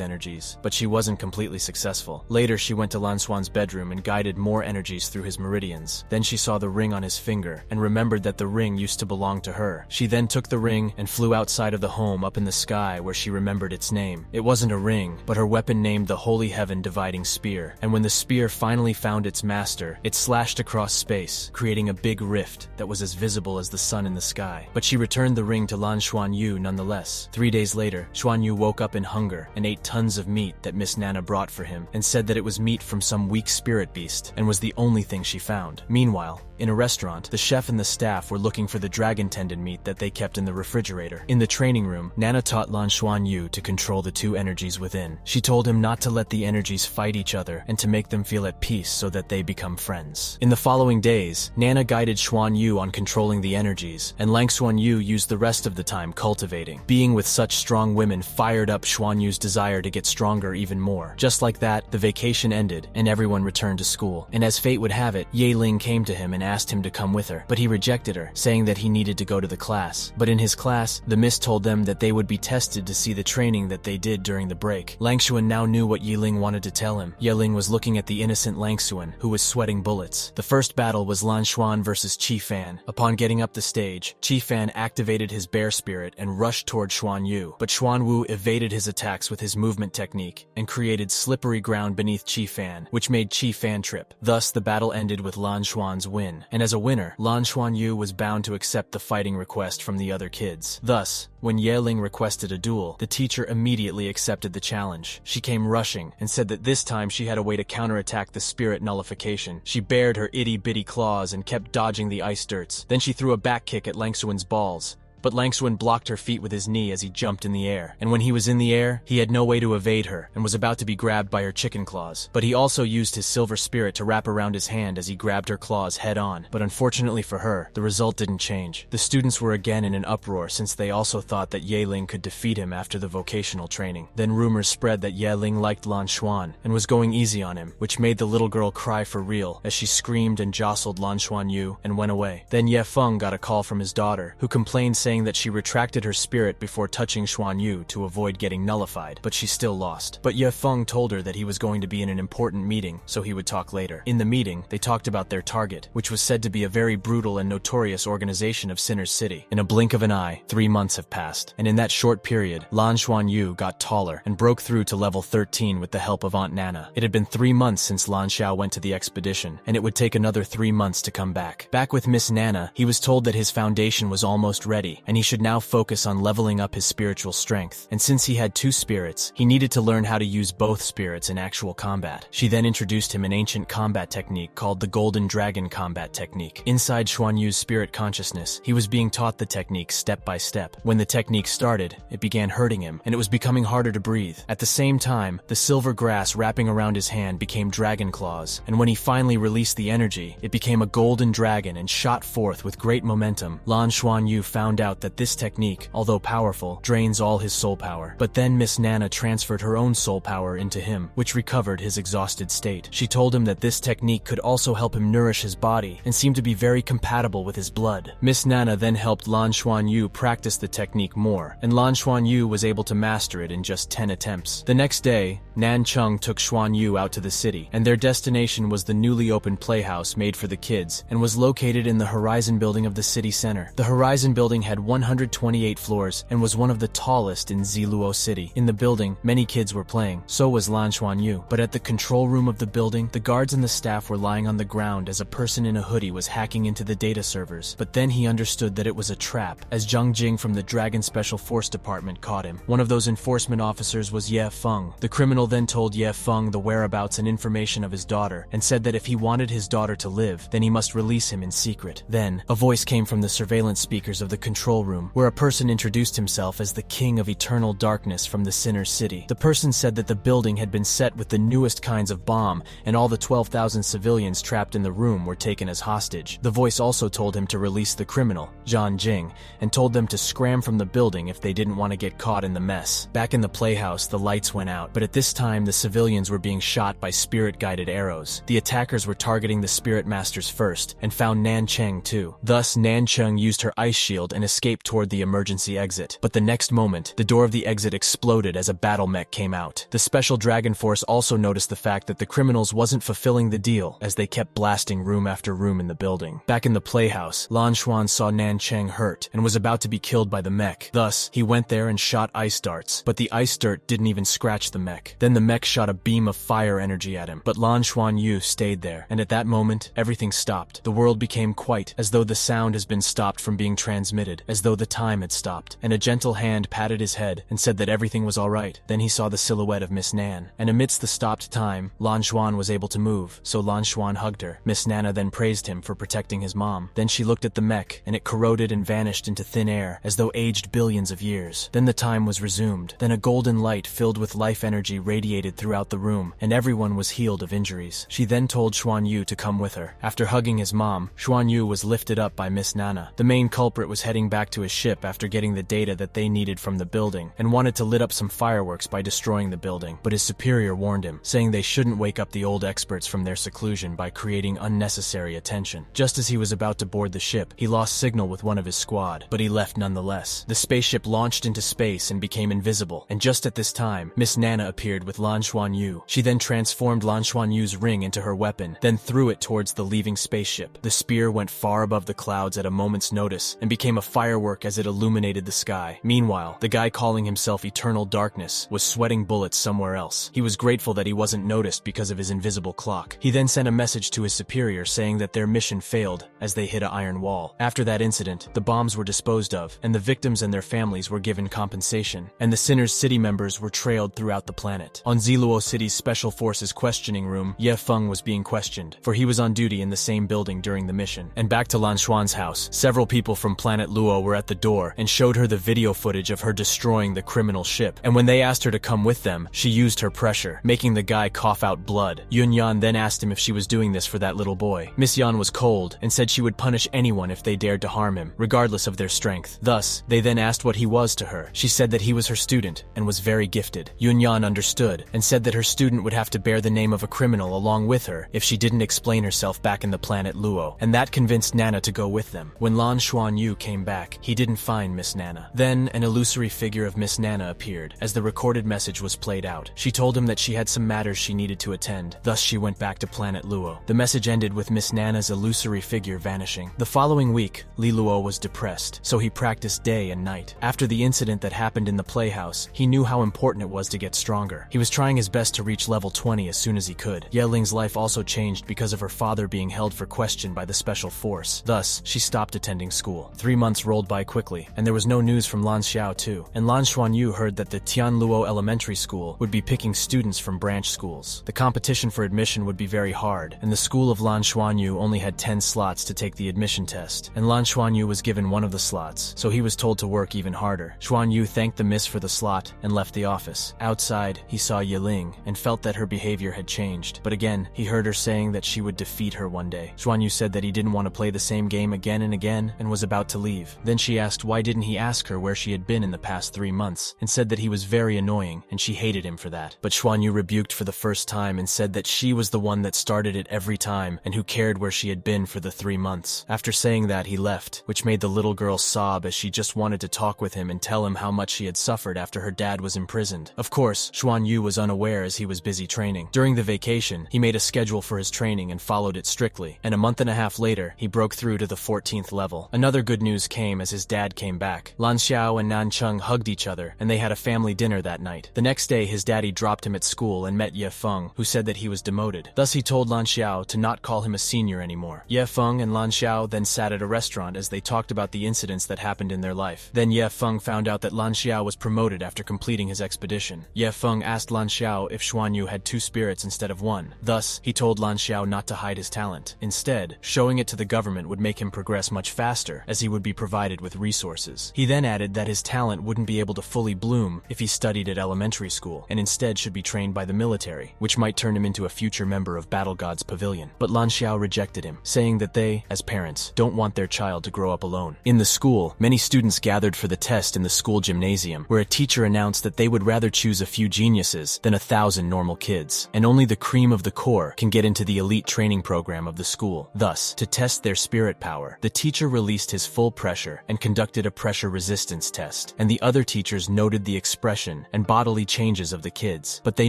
energies, but she wasn't completely successful. Later, she went to Lan Xuan's bedroom and guided more energies through his meridians. Then she saw the ring on his finger and remembered that the ring used to belong to her. She then took the ring and flew outside of the home up in the sky where she remembered its name. It wasn't a ring, but her weapon named the Holy Heaven Dividing Spear, and when the spear finally found its master, it slashed across space, creating a big rift that was as visible as the sun in the sky. But she returned the ring to Lan Xuanyu nonetheless. 3 days later, Xuanyu woke up in hunger and ate tons of meat that Miss Nana brought for him and said that it was meat from some weak spirit beast and was the only thing she found. Meanwhile, in a restaurant, the chef and the staff were looking for the dragon tendon meat that they kept in the refrigerator. In the training room, Nana taught Lan Xuanyu to control the two energies within. She told him not to let the energies fight each other and to make them feel at peace so that they become friends. In the following days, Nana guided Xuanyu on controlling the energies, and Lang Xuanyu used the rest of the time cultivating. Being with such strong women fired up Xuanyu's desire to get stronger even more. Just like that, the vacation ended and everyone returned to school. And as fate would have it, Ye Ling came to him and asked him to come with her, but he rejected her, saying that he needed to go to the class. But in his class, the miss told them that they would be tested to see the training that they did during the break. Lang Xuan now knew what Ye Ling wanted to tell him. Ye Ling was looking at the innocent Lang Xuan, who was sweating bullets. The first battle was Lan Xuan versus Qi Fan. Upon getting up the stage, Qi Fan activated his bear spirit and rushed toward Xuan Yu, but Xuan Wu evaded his attacks with his movement technique and created slippery ground beneath Qi Fan, which made Qi Fan trip. Thus, the battle ended with Lan Xuan's win, and as a winner, Lan Xuan Yu was bound to accept the fighting request from the other kids. Thus, when Ye Ling requested a duel, the teacher immediately accepted the challenge. She came rushing and said that this time she had a way to counterattack the spirit nullification. She bared her itty-bitty claws and kept dodging the ice dirts. Then she threw a back kick at Lang Xuan's balls, but Lang Xuan blocked her feet with his knee as he jumped in the air. And when he was in the air, he had no way to evade her and was about to be grabbed by her chicken claws. But he also used his silver spirit to wrap around his hand as he grabbed her claws head on. But unfortunately for her, the result didn't change. The students were again in an uproar since they also thought that Ye Ling could defeat him after the vocational training. Then rumors spread that Ye Ling liked Lan Xuan and was going easy on him, which made the little girl cry for real as she screamed and jostled Lan Xuanyu and went away. Then Ye Feng got a call from his daughter, who complained saying that she retracted her spirit before touching Xuanyu to avoid getting nullified, but she still lost. But Ye Feng told her that he was going to be in an important meeting, so he would talk later. In the meeting, they talked about their target, which was said to be a very brutal and notorious organization of Sinner's City. In a blink of an eye, 3 months have passed, and in that short period, Lan Xuanyu got taller and broke through to level 13 with the help of Aunt Nana. It had been 3 months since Lan Xiao went to the expedition, and it would take another 3 months to come back. Back with Miss Nana, he was told that his foundation was almost ready, and he should now focus on leveling up his spiritual strength. And since he had 2 spirits, he needed to learn how to use both spirits in actual combat. She then introduced him an ancient combat technique called the Golden Dragon Combat Technique. Inside Xuanyu's spirit consciousness, he was being taught the technique step by step. When the technique started, it began hurting him, and it was becoming harder to breathe. At the same time, the silver grass wrapping around his hand became dragon claws, and when he finally released the energy, it became a golden dragon and shot forth with great momentum. Lan Xuanyu found out out that this technique, although powerful, drains all his soul power. But then Miss Nana transferred her own soul power into him, which recovered his exhausted state. She told him that this technique could also help him nourish his body and seemed to be very compatible with his blood. Miss Nana then helped Lan Xuanyu practice the technique more, and Lan Xuanyu was able to master it in just 10 attempts. The next day, Nan Cheng took Xuanyu out to the city, and their destination was the newly opened playhouse made for the kids and was located in the Horizon building of the city center. The Horizon building had 128 floors and was one of the tallest in Ziluo City. In the building, many kids were playing. So was Lan Xuanyu. But at the control room of the building, the guards and the staff were lying on the ground as a person in a hoodie was hacking into the data servers. But then he understood that it was a trap, as Zhang Jing from the Dragon Special Force Department caught him. One of those enforcement officers was Ye Feng. The criminal then told Ye Feng the whereabouts and information of his daughter, and said that if he wanted his daughter to live, then he must release him in secret. Then, a voice came from the surveillance speakers of the control room, where a person introduced himself as the King of Eternal Darkness from the Sinner's City. The person said that the building had been set with the newest kinds of bomb, and all the 12,000 civilians trapped in the room were taken as hostage. The voice also told him to release the criminal, Zhang Jing, and told them to scram from the building if they didn't want to get caught in the mess. Back in the playhouse, the lights went out, but at this time the civilians were being shot by spirit-guided arrows. The attackers were targeting the spirit masters first, and found Nan Cheng too. Thus, Nan Cheng used her ice shield and escaped toward the emergency exit. But the next moment, the door of the exit exploded as a battle mech came out. The Special Dragon Force also noticed the fact that the criminals wasn't fulfilling the deal, as they kept blasting room after room in the building. Back in the playhouse, Lan Xuan saw Nan Cheng hurt and was about to be killed by the mech. Thus, he went there and shot ice darts, but the ice dart didn't even scratch the mech. Then the mech shot a beam of fire energy at him, but Lan Xuanyu stayed there, and at that moment, everything stopped. The world became quiet, as though the sound has been stopped from being transmitted, as though the time had stopped, and a gentle hand patted his head and said that everything was alright. Then he saw the silhouette of Miss Nan, and amidst the stopped time, Lan Xuan was able to move, so Lan Xuan hugged her. Miss Nana then praised him for protecting his mom. Then she looked at the mech, and it corroded and vanished into thin air, as though aged billions of years. Then the time was resumed. Then a golden light filled with life energy radiated throughout the room, and everyone was healed of injuries. She then told Xuanyu to come with her. After hugging his mom, Xuanyu was lifted up by Miss Nana. The main culprit was heading back to his ship after getting the data that they needed from the building, and wanted to lit up some fireworks by destroying the building. But his superior warned him, saying they shouldn't wake up the old experts from their seclusion by creating unnecessary attention. Just as he was about to board the ship, he lost signal with one of his squad, but he left nonetheless. The spaceship launched into space and became invisible, and just at this time, Miss Nana appeared with Lan Xuanyu. She then transformed Lan Xuanyu's ring into her weapon, then threw it towards the leaving spaceship. The spear went far above the clouds at a moment's notice, and became a firework as it illuminated the sky. Meanwhile, the guy calling himself Eternal Darkness was sweating bullets somewhere else. He was grateful that he wasn't noticed because of his invisible clock. He then sent a message to his superior saying that their mission failed as they hit an iron wall. After that incident, the bombs were disposed of, and the victims and their families were given compensation, and the Sinner's City members were trailed throughout the planet. On Ziluo City's Special Forces questioning room, Ye Feng was being questioned, for he was on duty in the same building during the mission. And back to Lan Xuan's house, several people from planet Luo were at the door and showed her the video footage of her destroying the criminal ship, and when they asked her to come with them, she used her pressure, making the guy cough out blood. Yun Yan then asked him if she was doing this for that little boy. Miss Yan was cold and said she would punish anyone if they dared to harm him, regardless of their strength. Thus, they then asked what he was to her. She said that he was her student and was very gifted. Yun Yan understood and said that her student would have to bear the name of a criminal along with her if she didn't explain herself back in the planet Luo, and that convinced Nana to go with them. When Lan Xuanyu came back, he didn't find Miss Nana. Then, an illusory figure of Miss Nana appeared as the recorded message was played out. She told him that she had some matters she needed to attend, thus she went back to planet Luo. The message ended with Miss Nana's illusory figure vanishing. The following week, Li Luo was depressed, so he practiced day and night. After the incident that happened in the playhouse, he knew how important it was to get stronger. He was trying his best to reach level 20 as soon as he could. Ye Ling's life also changed because of her father being held for question by the Special Force. Thus, she stopped attending school. 3 months rolled by quickly, and there was no news from Lan Xiao too. And Lan Xuanyu heard that the Tianluo Elementary School would be picking students from branch schools. The competition for admission would be very hard, and the school of Lan Xuanyu only had 10 slots to take the admission test, and Lan Xuanyu was given one of the slots, so he was told to work even harder. Xuanyu thanked the miss for the slot and left the office. Outside, he saw Yiling and felt that her behavior had changed, but again, he heard her saying that she would defeat her one day. Xuanyu said that he didn't want to play the same game again and again and was about to leave. Then she asked why didn't he ask her where she had been in the past 3 months, and said that he was very annoying and she hated him for that. But Xuan Yu rebuked for the first time and said that she was the one that started it every time and who cared where she had been for the 3 months. After saying that, he left, which made the little girl sob as she just wanted to talk with him and tell him how much she had suffered after her dad was imprisoned. Of course, Xuan Yu was unaware as he was busy training. During the vacation, he made a schedule for his training and followed it strictly, and a month and a half later, he broke through to the 14th level. Another good news came as his dad came back. Lan Xiao and Nan Cheng hugged each other, and they had a family dinner that night. The next day, his daddy dropped him at school and met Ye Feng, who said that he was demoted. Thus, he told Lan Xiao to not call him a senior anymore. Ye Feng and Lan Xiao then sat at a restaurant as they talked about the incidents that happened in their life. Then Ye Feng found out that Lan Xiao was promoted after completing his expedition. Ye Feng asked Lan Xiao if Xuan Yu had 2 spirits instead of 1. Thus, he told Lan Xiao not to hide his talent. Instead, showing it to the government would make him progress much faster, as he would be provided with resources. He then added that his talent wouldn't be able to fully bloom if he studied at elementary school, and instead should be trained by the military, which might turn him into a future member of Battle God's Pavilion. But Lan Xiao rejected him, saying that they, as parents, don't want their child to grow up alone. In the school, many students gathered for the test in the school gymnasium, where a teacher announced that they would rather choose a few geniuses than 1,000 normal kids, and only the cream of the core can get into the elite training program of the school. Thus, to test their spirit power, the teacher released his full pressure and conducted a pressure resistance test, and the other teachers noted the expression and bodily changes of the kids. But they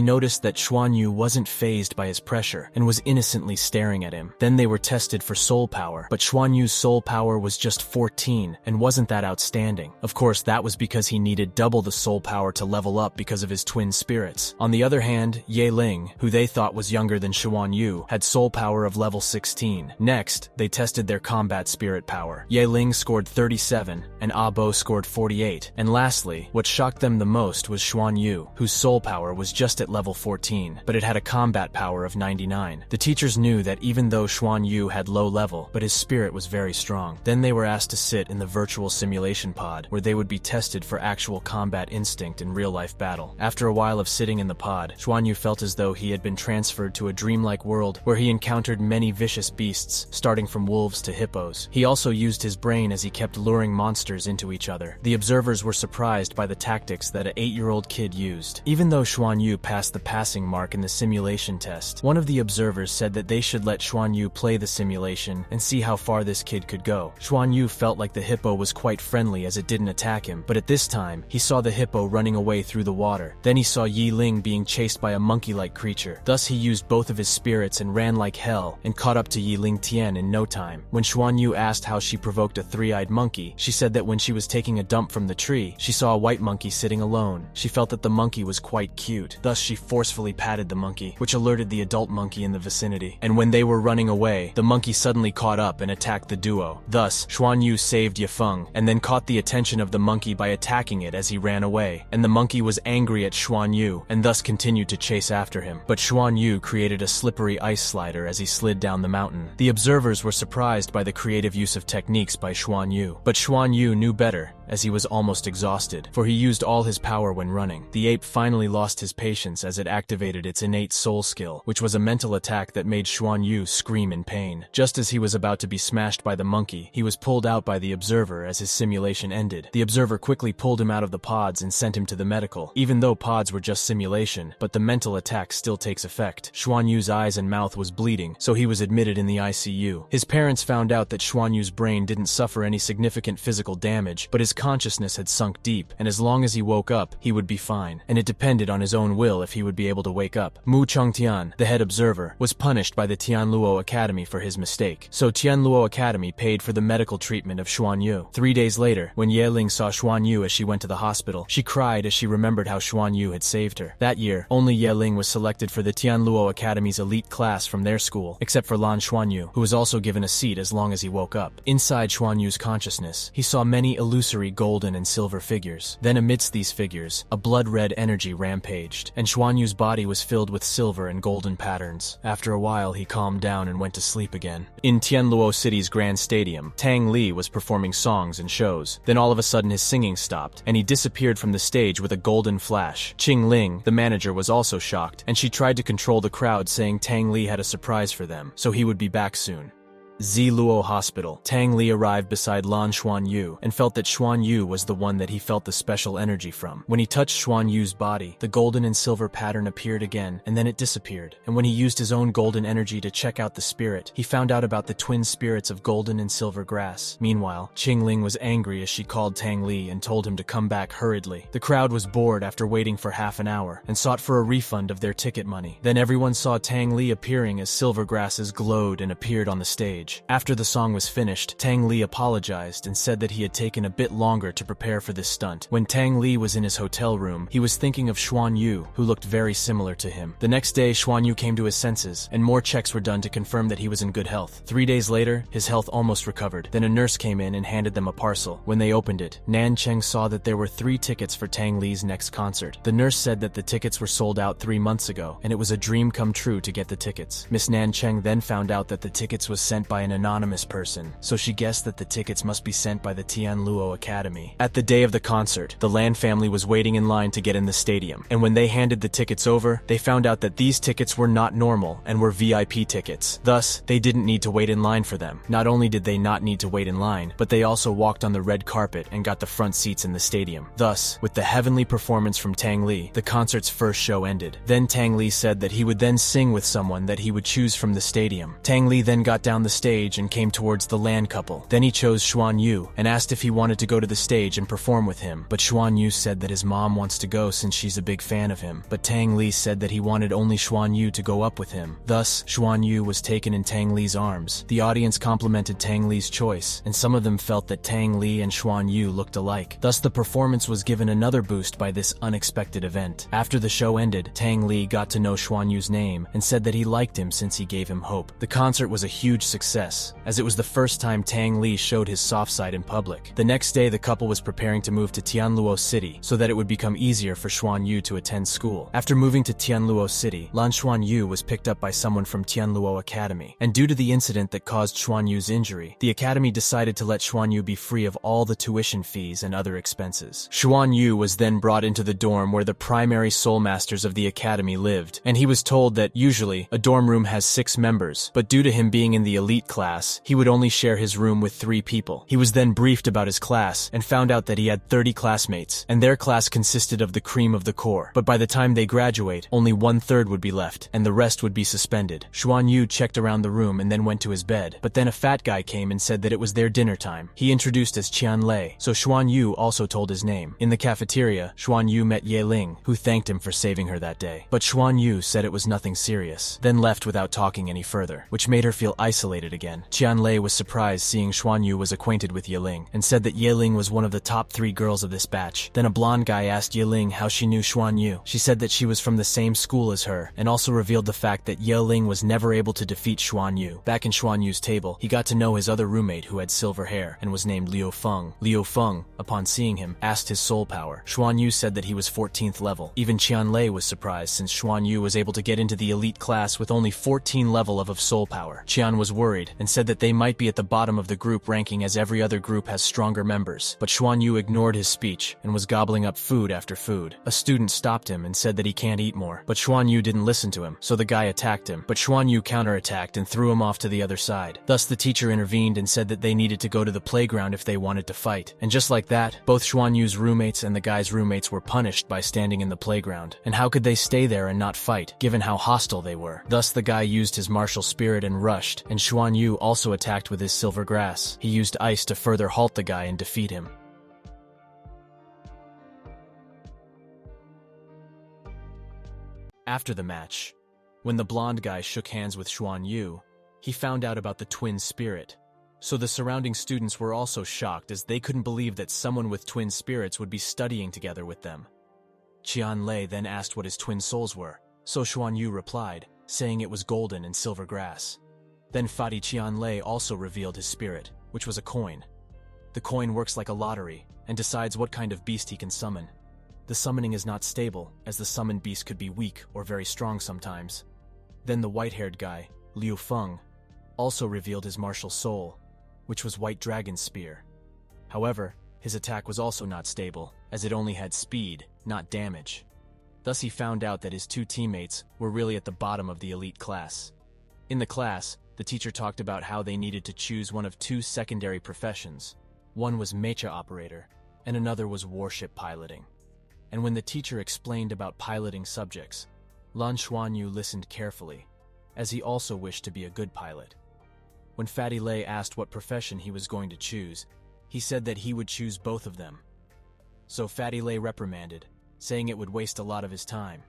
noticed that Xuan Yu wasn't fazed by his pressure and was innocently staring at him. Then they were tested for soul power, but Xuan Yu's soul power was just 14 and wasn't that outstanding. Of course, that was because he needed double the soul power to level up because of his twin spirits. On the other hand, Ye Ling, who they thought was younger than Xuan Yu, had soul power of level 16. Next, they tested their combat spirit power. Ye Ling scored 37 and Ah Bo scored 48. And lastly, what shocked them the most was Xuan Yu, whose soul power was just at level 14, but it had a combat power of 99. The teachers knew that even though Xuan Yu had low level, but his spirit was very strong. Then they were asked to sit in the virtual simulation pod, where they would be tested for actual combat instinct in real-life battle. After a while of sitting in the pod, Xuan Yu felt as though he had been transferred to a dreamlike world where he encountered many vicious beasts, starting from wolves to hippos. He also used his brain as he kept luring monsters into each other. The observers were surprised by the tactics that an 8-year-old kid used. Even though Xuan Yu passed the passing mark in the simulation test, one of the observers said that they should let Xuan Yu play the simulation and see how far this kid could go. Xuan Yu felt like the hippo was quite friendly as it didn't attack him, but at this time, he saw the hippo running away through the water. Then he saw Yi Ling being chased by a monkey-like creature. Thus he used both of his spirits and ran like hell and caught up to Yi Ling Tian in no time. When Xuan Yu asked how she provoked a 3-eyed monkey, she said that when she was taking a dump from the tree, she saw a white monkey sitting alone. She felt that the monkey was quite cute. Thus she forcefully patted the monkey, which alerted the adult monkey in the vicinity. And when they were running away, the monkey suddenly caught up and attacked the duo. Thus, Xuan Yu saved Ye Feng and then caught the attention of the monkey by attacking it as he ran away. And the monkey was angry at Xuan Yu and thus continued to chase after him. But Xuan Yu created a slippery ice slider as he slid down the mountain. The observers were surprised by the creative use of techniques by Xuan Yu. But Xuan Yu knew better, as he was almost exhausted, for he used all his power when running. The ape finally lost his patience as it activated its innate soul skill, which was a mental attack that made Xuan Yu scream in pain. Just as he was about to be smashed by the monkey, he was pulled out by the observer as his simulation ended. The observer quickly pulled him out of the pods and sent him to the medical. Even though pods were just simulation, but the mental attack still takes effect. Xuan Yu's eyes and mouth was bleeding, so he was admitted in the ICU. His parents found out that Xuan Yu's brain didn't suffer any significant physical damage, but his consciousness had sunk deep, and as long as he woke up, he would be fine, and it depended on his own will if he would be able to wake up. Mu Chengtian, the head observer, was punished by the Tianluo Academy for his mistake, so Tianluo Academy paid for the medical treatment of Xuan Yu. 3 days later, when Ye Ling saw Xuan Yu as she went to the hospital, she cried as she remembered how Xuan Yu had saved her. That year, only Ye Ling was selected for the Tianluo Academy's elite class from their school, except for Lan Xuan Yu, who was also given a seat as long as he woke up. Inside Xuan Yu's consciousness, he saw many illusory golden and silver figures. Then amidst these figures, a blood-red energy rampaged, and Xuan Yu's body was filled with silver and golden patterns. After a while, he calmed down and went to sleep again. In Tianluo City's Grand Stadium, Tang Li was performing songs and shows. Then all of a sudden his singing stopped, and he disappeared from the stage with a golden flash. Qing Ling, the manager, was also shocked, and she tried to control the crowd, saying Tang Li had a surprise for them, so he would be back soon. Ziluo Hospital. Tang Li arrived beside Lan Xuanyu and felt that Xuanyu was the one that he felt the special energy from. When he touched Xuanyu's body, the golden and silver pattern appeared again, and then it disappeared. And when he used his own golden energy to check out the spirit, he found out about the twin spirits of golden and silver grass. Meanwhile, Qingling was angry as she called Tang Li and told him to come back hurriedly. The crowd was bored after waiting for half an hour and sought for a refund of their ticket money. Then everyone saw Tang Li appearing as silver grasses glowed and appeared on the stage. After the song was finished, Tang Li apologized and said that he had taken a bit longer to prepare for this stunt. When Tang Li was in his hotel room, he was thinking of Xuanyu, who looked very similar to him. The next day, Xuanyu came to his senses, and more checks were done to confirm that he was in good health. 3 days later, his health almost recovered. Then a nurse came in and handed them a parcel. When they opened it, Nan Cheng saw that there were 3 tickets for Tang Li's next concert. The nurse said that the tickets were sold out 3 months ago, and it was a dream come true to get the tickets. Miss Nan Cheng then found out that the tickets was sent by an anonymous person, so she guessed that the tickets must be sent by the Tianluo Academy. At the day of the concert, the Lan family was waiting in line to get in the stadium, and when they handed the tickets over, they found out that these tickets were not normal and were VIP tickets. Thus, they didn't need to wait in line for them. Not only did they not need to wait in line, but they also walked on the red carpet and got the front seats in the stadium. Thus, with the heavenly performance from Tang Li, the concert's first show ended. Then Tang Li said that he would then sing with someone that he would choose from the stadium. Tang Li then got down the stage and came towards the Lan couple. Then he chose Xuanyu and asked if he wanted to go to the stage and perform with him, but Xuanyu said that his mom wants to go since she's a big fan of him. But Tang Li said that he wanted only Xuanyu to go up with him. Thus, Xuanyu was taken in Tang Li's arms. The audience complimented Tang Li's choice, and some of them felt that Tang Li and Xuanyu looked alike. Thus, the performance was given another boost by this unexpected event. After the show ended, Tang Li got to know Xuanyu's name and said that he liked him since he gave him hope. The concert was a huge success, as it was the first time Tang Li showed his soft side in public. The next day, the couple was preparing to move to Tianluo City so that it would become easier for Xuanyu to attend school. After moving to Tianluo City, Lan Xuanyu was picked up by someone from Tianluo Academy, and due to the incident that caused Xuanyu's injury, the academy decided to let Xuanyu be free of all the tuition fees and other expenses. Xuanyu was then brought into the dorm where the primary soul masters of the academy lived, and he was told that usually a dorm room has 6 members, but due to him being in the elite class, he would only share his room with 3 people. He was then briefed about his class and found out that he had 30 classmates, and their class consisted of the cream of the core. But by the time they graduate, only 1/3 would be left, and the rest would be suspended. Xuanyu checked around the room and then went to his bed, but then a fat guy came and said that it was their dinner time. He introduced as Qianlei, so Xuanyu also told his name. In the cafeteria, Xuanyu met Ye Ling, who thanked him for saving her that day. But Xuanyu said it was nothing serious, then left without talking any further, which made her feel isolated again. Qianlei was surprised seeing Xuanyu was acquainted with Ye Ling, and said that Ye Ling was one of the top 3 girls of this batch. Then a blonde guy asked Ye Ling how she knew Xuanyu. She said that she was from the same school as her, and also revealed the fact that Ye Ling was never able to defeat Xuanyu. Back in Xuanyu's table, he got to know his other roommate who had silver hair, and was named Liu Feng. Liu Feng, upon seeing him, asked his soul power. Xuanyu said that he was 14th level. Even Qianlei was surprised since Xuanyu was able to get into the elite class with only 14 level of soul power. Qian was worried, and said that they might be at the bottom of the group ranking as every other group has stronger members. But Xuanyu ignored his speech, and was gobbling up food after food. A student stopped him and said that he can't eat more, but Xuanyu didn't listen to him, so the guy attacked him. But Xuanyu counterattacked and threw him off to the other side. Thus the teacher intervened and said that they needed to go to the playground if they wanted to fight. And just like that, both Xuanyu's roommates and the guy's roommates were punished by standing in the playground. And how could they stay there and not fight, given how hostile they were? Thus the guy used his martial spirit and rushed, and Xuanyu also attacked with his silver grass. He used ice to further halt the guy and defeat him. After the match, when the blonde guy shook hands with Xuanyu, he found out about the twin spirit. So the surrounding students were also shocked as they couldn't believe that someone with twin spirits would be studying together with them. Qianlei then asked what his twin souls were, so Xuanyu replied, saying it was golden and silver grass. Then Fadi Qianlei also revealed his spirit, which was a coin. The coin works like a lottery and decides what kind of beast he can summon. The summoning is not stable, as the summoned beast could be weak or very strong sometimes. Then the white-haired guy, Liu Feng, also revealed his martial soul, which was White Dragon's Spear. However, his attack was also not stable, as it only had speed, not damage. Thus he found out that his 2 teammates were really at the bottom of the elite class. In the class, the teacher talked about how they needed to choose one of two secondary professions. One was mecha operator, and another was warship piloting. And when the teacher explained about piloting subjects, Lan Xuanyu listened carefully, as he also wished to be a good pilot. When Fatty Lei asked what profession he was going to choose, he said that he would choose both of them. So Fatty Lei reprimanded, saying it would waste a lot of his time.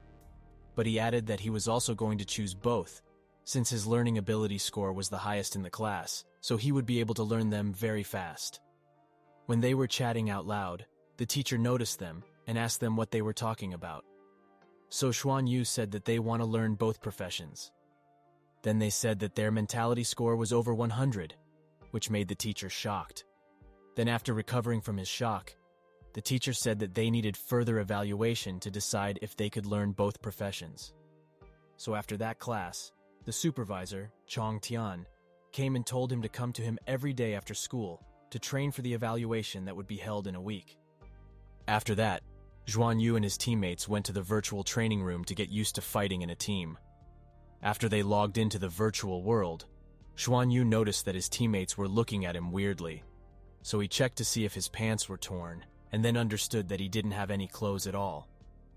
But he added that he was also going to choose both, since his learning ability score was the highest in the class, so he would be able to learn them very fast. When they were chatting out loud, the teacher noticed them and asked them what they were talking about. So Xuanyu said that they want to learn both professions. Then they said that their mentality score was over 100, which made the teacher shocked. Then after recovering from his shock, the teacher said that they needed further evaluation to decide if they could learn both professions. So after that class, the supervisor, Chong Tian, came and told him to come to him every day after school to train for the evaluation that would be held in a week. After that, Zhuan Yu and his teammates went to the virtual training room to get used to fighting in a team. After they logged into the virtual world, Zhuan Yu noticed that his teammates were looking at him weirdly, so he checked to see if his pants were torn, and then understood that he didn't have any clothes at all.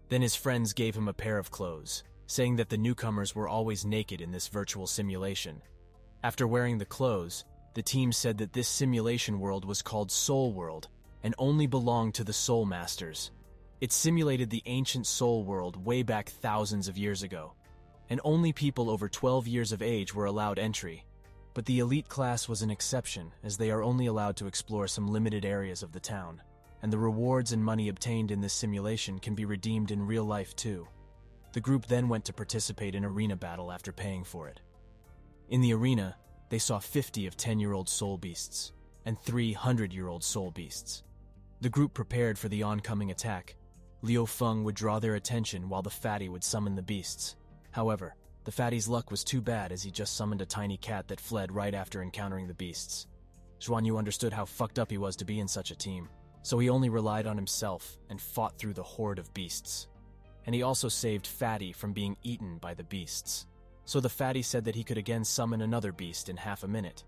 Then his friends gave him a pair of clothes, saying that the newcomers were always naked in this virtual simulation. After wearing the clothes, the team said that this simulation world was called Soul World and only belonged to the Soul Masters. It simulated the ancient Soul World way back thousands of years ago, and only people over 12 years of age were allowed entry. But the elite class was an exception, as they are only allowed to explore some limited areas of the town, and the rewards and money obtained in this simulation can be redeemed in real life too. The group then went to participate in arena battle after paying for it. In the arena, they saw 50 of 10-year-old soul beasts and 300-year-old soul beasts. The group prepared for the oncoming attack. Liu Feng would draw their attention while the fatty would summon the beasts. However, the fatty's luck was too bad as he just summoned a tiny cat that fled right after encountering the beasts. Zhuan Yu understood how fucked up he was to be in such a team, so he only relied on himself and fought through the horde of beasts. And he also saved Fatty from being eaten by the beasts. So the fatty said that he could again summon another beast in half a minute.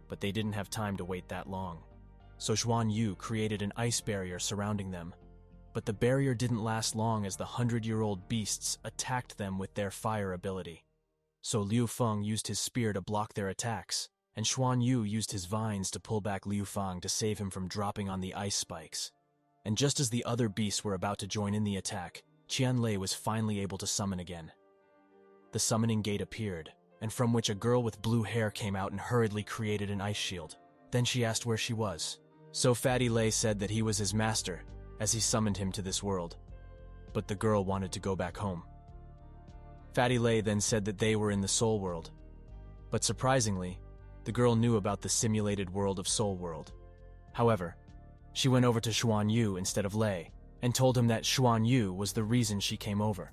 But they didn't have time to wait that long. So Zhuan Yu created an ice barrier surrounding them. But the barrier didn't last long as the 100-year-old beasts attacked them with their fire ability. So Liu Feng used his spear to block their attacks, and Zhuan Yu used his vines to pull back Liu Feng to save him from dropping on the ice spikes. And just as the other beasts were about to join in the attack, Qianlei was finally able to summon again. The summoning gate appeared, and from which a girl with blue hair came out and hurriedly created an ice shield. Then she asked where she was. So Fatty Lei said that he was his master, as he summoned him to this world. But the girl wanted to go back home. Fatty Lei then said that they were in the Soul World. But surprisingly, the girl knew about the simulated world of Soul World. However, she went over to Xuan Yu instead of Lei, and told him that Xuan Yu was the reason she came over.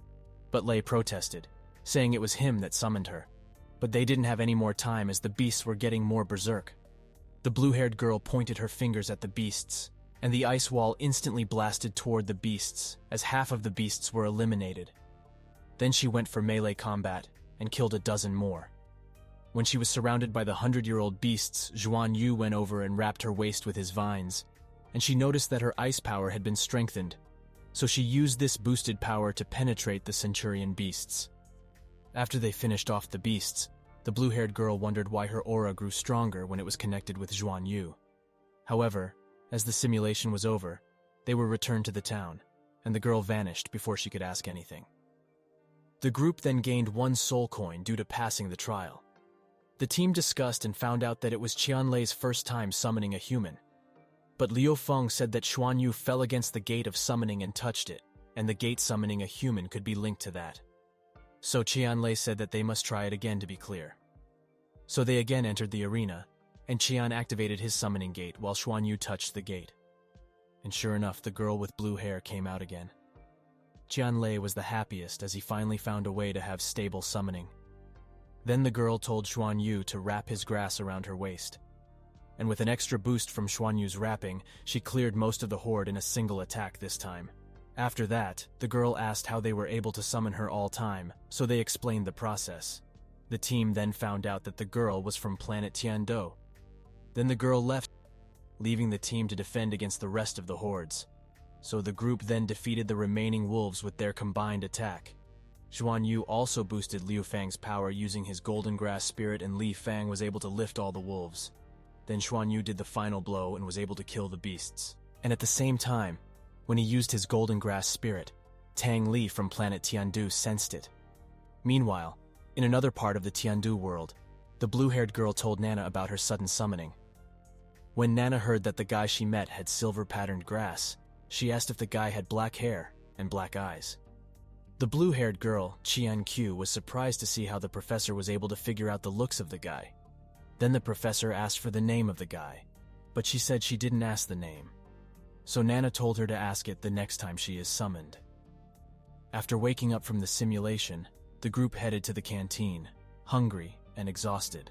But Lei protested, saying it was him that summoned her. But they didn't have any more time as the beasts were getting more berserk. The blue-haired girl pointed her fingers at the beasts, and the ice wall instantly blasted toward the beasts as half of the beasts were eliminated. Then she went for melee combat and killed a dozen more. When she was surrounded by the 100-year-old beasts, Zhuan Yu went over and wrapped her waist with his vines, and she noticed that her ice power had been strengthened, so she used this boosted power to penetrate the Centurion beasts. After they finished off the beasts, the blue-haired girl wondered why her aura grew stronger when it was connected with Zhuan Yu. However, as the simulation was over, they were returned to the town, and the girl vanished before she could ask anything. The group then gained 1 soul coin due to passing the trial. The team discussed and found out that it was Qianlei's first time summoning a human. But Liu Feng said that Xuan Yu fell against the gate of summoning and touched it, and the gate summoning a human could be linked to that. So Qianlei said that they must try it again to be clear. So they again entered the arena, and Qian activated his summoning gate while Xuan Yu touched the gate. And sure enough, the girl with blue hair came out again. Qianlei was the happiest as he finally found a way to have stable summoning. Then the girl told Xuan Yu to wrap his grass around her waist. And with an extra boost from Xuan Yu's wrapping, she cleared most of the horde in a single attack this time. After that, the girl asked how they were able to summon her all time, so they explained the process. The team then found out that the girl was from planet Tiando. Then the girl left, leaving the team to defend against the rest of the hordes. So the group then defeated the remaining wolves with their combined attack. Xuan Yu also boosted Liu Fang's power using his golden grass spirit, and Li Fang was able to lift all the wolves. Then Xuan Yu did the final blow and was able to kill the beasts. And at the same time, when he used his golden grass spirit, Tang Li from planet Tiandu sensed it. Meanwhile, in another part of the Tiandu world, the blue-haired girl told Nana about her sudden summoning. When Nana heard that the guy she met had silver-patterned grass, she asked if the guy had black hair and black eyes. The blue-haired girl, Qian Q, was surprised to see how the professor was able to figure out the looks of the guy. Then the professor asked for the name of the guy, but she said she didn't ask the name. So Nana told her to ask it the next time she is summoned. After waking up from the simulation, the group headed to the canteen, hungry and exhausted.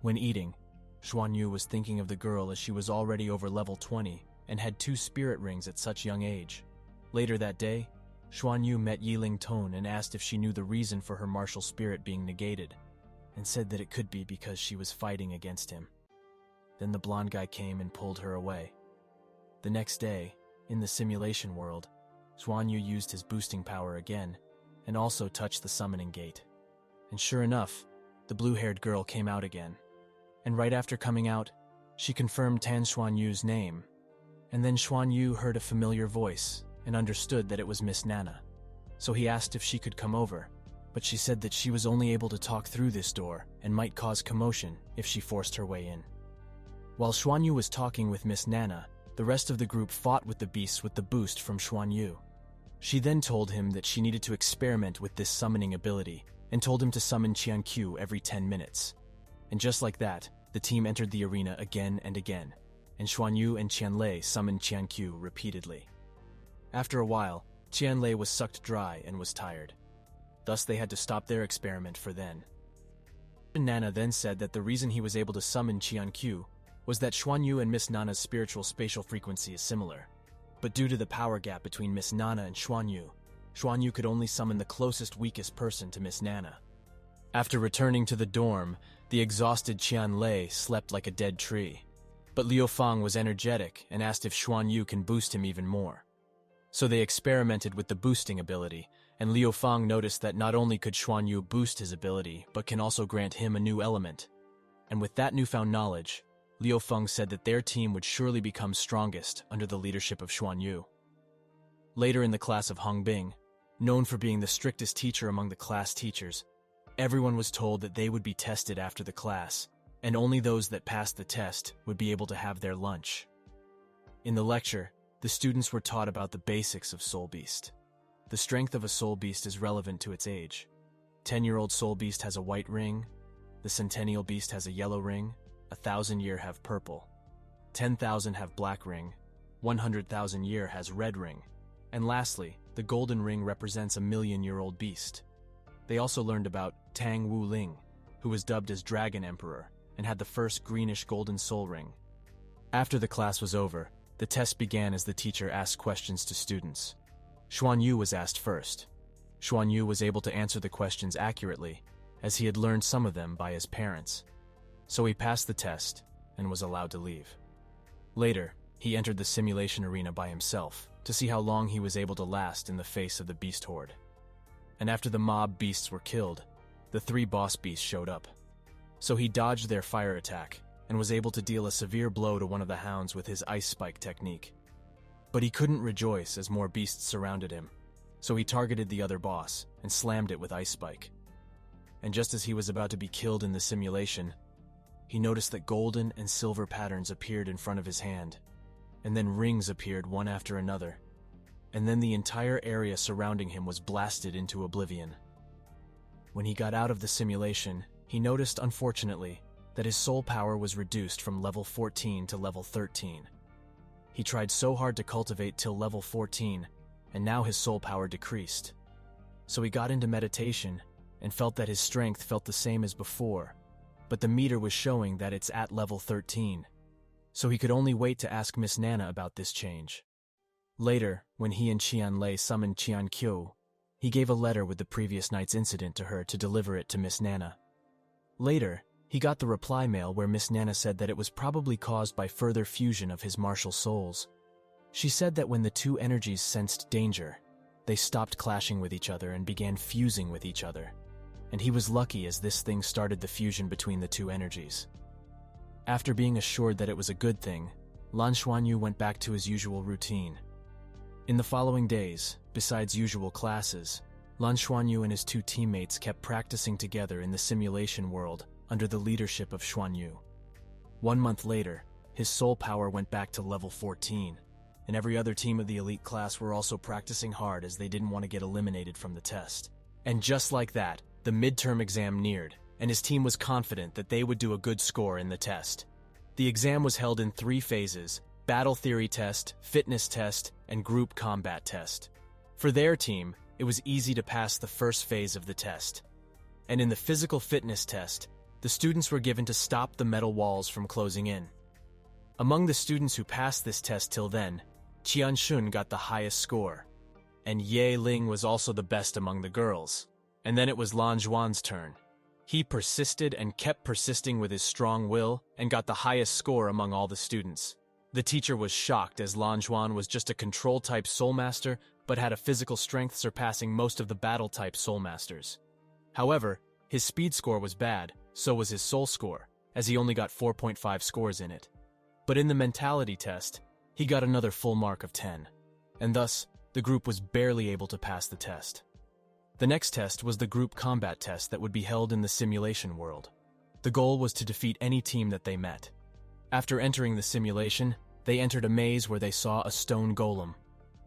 When eating, Xuan Yu was thinking of the girl as she was already over level 20 and had 2 spirit rings at such young age. Later that day, Xuan Yu met Yiling Tone and asked if she knew the reason for her martial spirit being negated, and said that it could be because she was fighting against him. Then the blonde guy came and pulled her away. The next day, in the simulation world, Xuan Yu used his boosting power again, and also touched the summoning gate. And sure enough, the blue-haired girl came out again. And right after coming out, she confirmed Tan Xuan Yu's name. And then Xuan Yu heard a familiar voice and understood that it was Miss Nana. So he asked if she could come over, but she said that she was only able to talk through this door and might cause commotion if she forced her way in. While Xuan Yu was talking with Miss Nana, the rest of the group fought with the beasts with the boost from Xuan Yu. She then told him that she needed to experiment with this summoning ability and told him to summon Qian Q every 10 minutes. And just like that, the team entered the arena again and again, and Xuan Yu and Qian Lei summoned Qian Q repeatedly. After a while, Qian Lei was sucked dry and was tired. Thus they had to stop their experiment for then. Nana then said that the reason he was able to summon Qian Q was that Xuan Yu and Miss Nana's spiritual spatial frequency is similar. But due to the power gap between Miss Nana and Xuan Yu could only summon the closest weakest person to Miss Nana. After returning to the dorm, the exhausted Qian Lei slept like a dead tree. But Liu Fang was energetic and asked if Xuan Yu can boost him even more. So they experimented with the boosting ability, and Liu Fang noticed that not only could Xuan Yu boost his ability, but can also grant him a new element. And with that newfound knowledge, Liu Feng said that their team would surely become strongest under the leadership of Xuan Yu. Later in the class of Hongbing, known for being the strictest teacher among the class teachers, everyone was told that they would be tested after the class, and only those that passed the test would be able to have their lunch. In the lecture, the students were taught about the basics of Soul Beast. The strength of a Soul Beast is relevant to its age. 10-year-old Soul Beast has a white ring, the Centennial Beast has a yellow ring, 1,000-year have purple, 10,000 have black ring, 100,000-year has red ring, and lastly, the golden ring represents a 1,000,000-year-old beast. They also learned about Tang Wu Ling, who was dubbed as Dragon Emperor and had the first greenish golden soul ring. After the class was over, the test began as the teacher asked questions to students. Xuan Yu was asked first. Xuan Yu was able to answer the questions accurately, as he had learned some of them by his parents. So he passed the test and was allowed to leave. Later, he entered the simulation arena by himself to see how long he was able to last in the face of the beast horde. And after the mob beasts were killed, the 3 boss beasts showed up. So he dodged their fire attack and was able to deal a severe blow to one of the hounds with his ice spike technique. But he couldn't rejoice as more beasts surrounded him, so he targeted the other boss and slammed it with ice spike. And just as he was about to be killed in the simulation, he noticed that golden and silver patterns appeared in front of his hand, and then rings appeared one after another, and then the entire area surrounding him was blasted into oblivion. When he got out of the simulation, he noticed, unfortunately, that his soul power was reduced from level 14 to level 13. He tried so hard to cultivate till level 14, and now his soul power decreased. So he got into meditation and felt that his strength felt the same as before, but the meter was showing that it's at level 13. So he could only wait to ask Miss Nana about this change. Later, when he and Qian Lei summoned Qian Qiu, he gave a letter with the previous night's incident to her to deliver it to Miss Nana, Later, he got the reply mail where Miss Nana said that it was probably caused by further fusion of his martial souls. She said that when the two energies sensed danger, they stopped clashing with each other and began fusing with each other. And he was lucky as this thing started the fusion between the two energies. After being assured that it was a good thing, Lan Xuanyu went back to his usual routine. In the following days, besides usual classes, Lan Xuanyu and his two teammates kept practicing together in the simulation world under the leadership of Xuanyu. 1 month later, his soul power went back to level 14, and every other team of the elite class were also practicing hard as they didn't want to get eliminated from the test. And just like that, the midterm exam neared, and his team was confident that they would do a good score in the test. The exam was held in 3 phases: battle theory test, fitness test, and group combat test. For their team, it was easy to pass the first phase of the test. And in the physical fitness test, the students were given to stop the metal walls from closing in. Among the students who passed this test till then, Qianshun got the highest score, and Ye Ling was also the best among the girls. And then it was Lan Zhuan's turn. He persisted and kept persisting with his strong will and got the highest score among all the students. The teacher was shocked as Lan Zhuan was just a control-type soulmaster but had a physical strength surpassing most of the battle-type soulmasters. However, his speed score was bad, so was his soul score, as he only got 4.5 scores in it. But in the mentality test, he got another full mark of 10, and thus, the group was barely able to pass the test. The next test was the group combat test that would be held in the simulation world. The goal was to defeat any team that they met. After entering the simulation, they entered a maze where they saw a stone golem.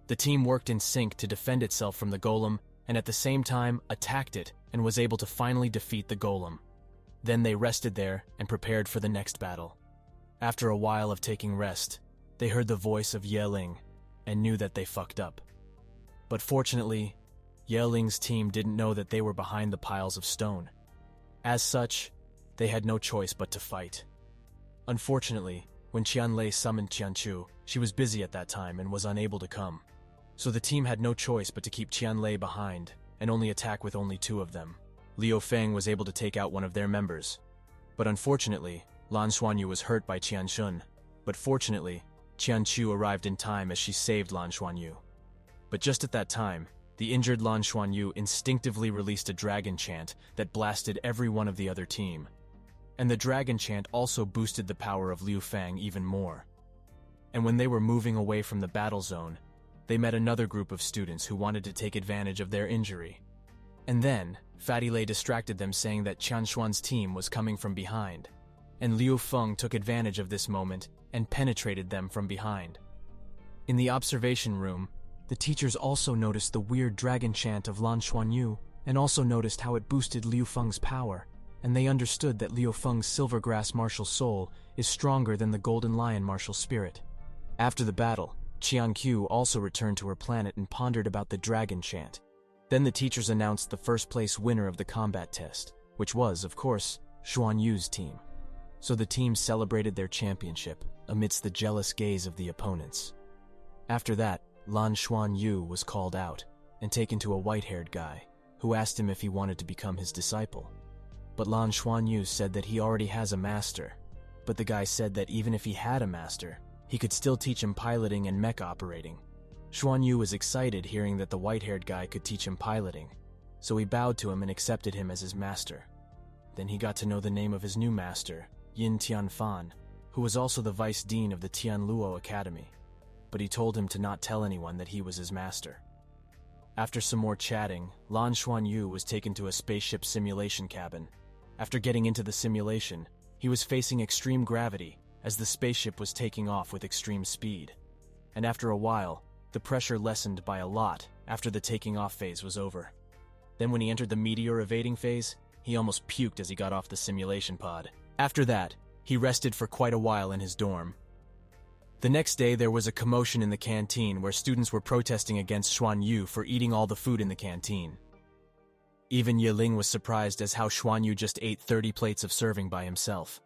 The team worked in sync to defend itself from the golem, and at the same time attacked it and was able to finally defeat the golem. Then they rested there and prepared for the next battle. After a while of taking rest, they heard the voice of Ye Ling and knew that they fucked up. But fortunately, Ye Ling's team didn't know that they were behind the piles of stone. As such, they had no choice but to fight. Unfortunately, when Qianlei summoned Qianchu, she was busy at that time and was unable to come. So the team had no choice but to keep Qianlei behind and only attack with only 2 of them. Liu Feng was able to take out one of their members. But unfortunately, Lan Xuanyu was hurt by Qianshun. But fortunately, Qianchu arrived in time as she saved Lan Xuanyu. But just at that time, the injured Lan Xuanyu instinctively released a dragon chant that blasted every one of the other team. And the dragon chant also boosted the power of Liu Feng even more. And when they were moving away from the battle zone, they met another group of students who wanted to take advantage of their injury. And then, Fatty Lei distracted them saying that Qianshuan's team was coming from behind, and Liu Feng took advantage of this moment and penetrated them from behind. In the observation room, the teachers also noticed the weird dragon chant of Lan Xuanyu and also noticed how it boosted Liu Feng's power, and they understood that Liu Feng's Silvergrass martial soul is stronger than the Golden Lion martial spirit. After the battle, Qianqiu also returned to her planet and pondered about the dragon chant. Then the teachers announced the first place winner of the combat test, which was, of course, Xuanyu's team. So the team celebrated their championship amidst the jealous gaze of the opponents. After that, Lan Xuanyu was called out and taken to a white-haired guy, who asked him if he wanted to become his disciple. But Lan Xuanyu said that he already has a master, but the guy said that even if he had a master, he could still teach him piloting and mech operating. Xuanyu was excited hearing that the white-haired guy could teach him piloting, so he bowed to him and accepted him as his master. Then he got to know the name of his new master, Yin Tianfan, who was also the vice dean of the Tianluo Academy, but he told him to not tell anyone that he was his master. After some more chatting, Lan Xuanyu was taken to a spaceship simulation cabin. After getting into the simulation, he was facing extreme gravity as the spaceship was taking off with extreme speed. And after a while, the pressure lessened by a lot after the taking off phase was over. Then when he entered the meteor evading phase, he almost puked as he got off the simulation pod. After that, he rested for quite a while in his dorm. The next day, there was a commotion in the canteen where students were protesting against Xuanyu for eating all the food in the canteen. Even Ye Ling was surprised as how Xuanyu just ate 30 plates of serving by himself.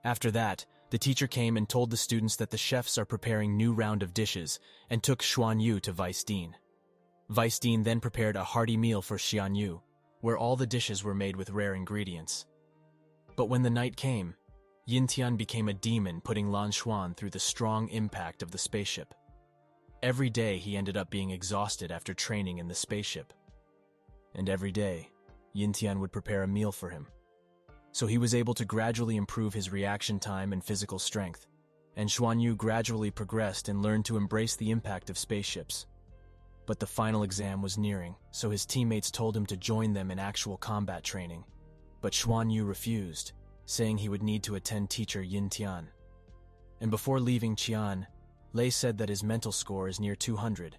After that, the teacher came and told the students that the chefs are preparing new round of dishes and took Xuanyu to Vice Dean. Vice Dean then prepared a hearty meal for Xuanyu, where all the dishes were made with rare ingredients. But when the night came, Yin Tian became a demon, putting Lan Xuan through the strong impact of the spaceship. Every day he ended up being exhausted after training in the spaceship. And every day, Yin Tian would prepare a meal for him. So he was able to gradually improve his reaction time and physical strength, and Xuan Yu gradually progressed and learned to embrace the impact of spaceships. But the final exam was nearing, so his teammates told him to join them in actual combat training. But Xuan Yu refused, saying he would need to attend teacher Yin Tian. And before leaving Qian, Lei said that his mental score is near 200,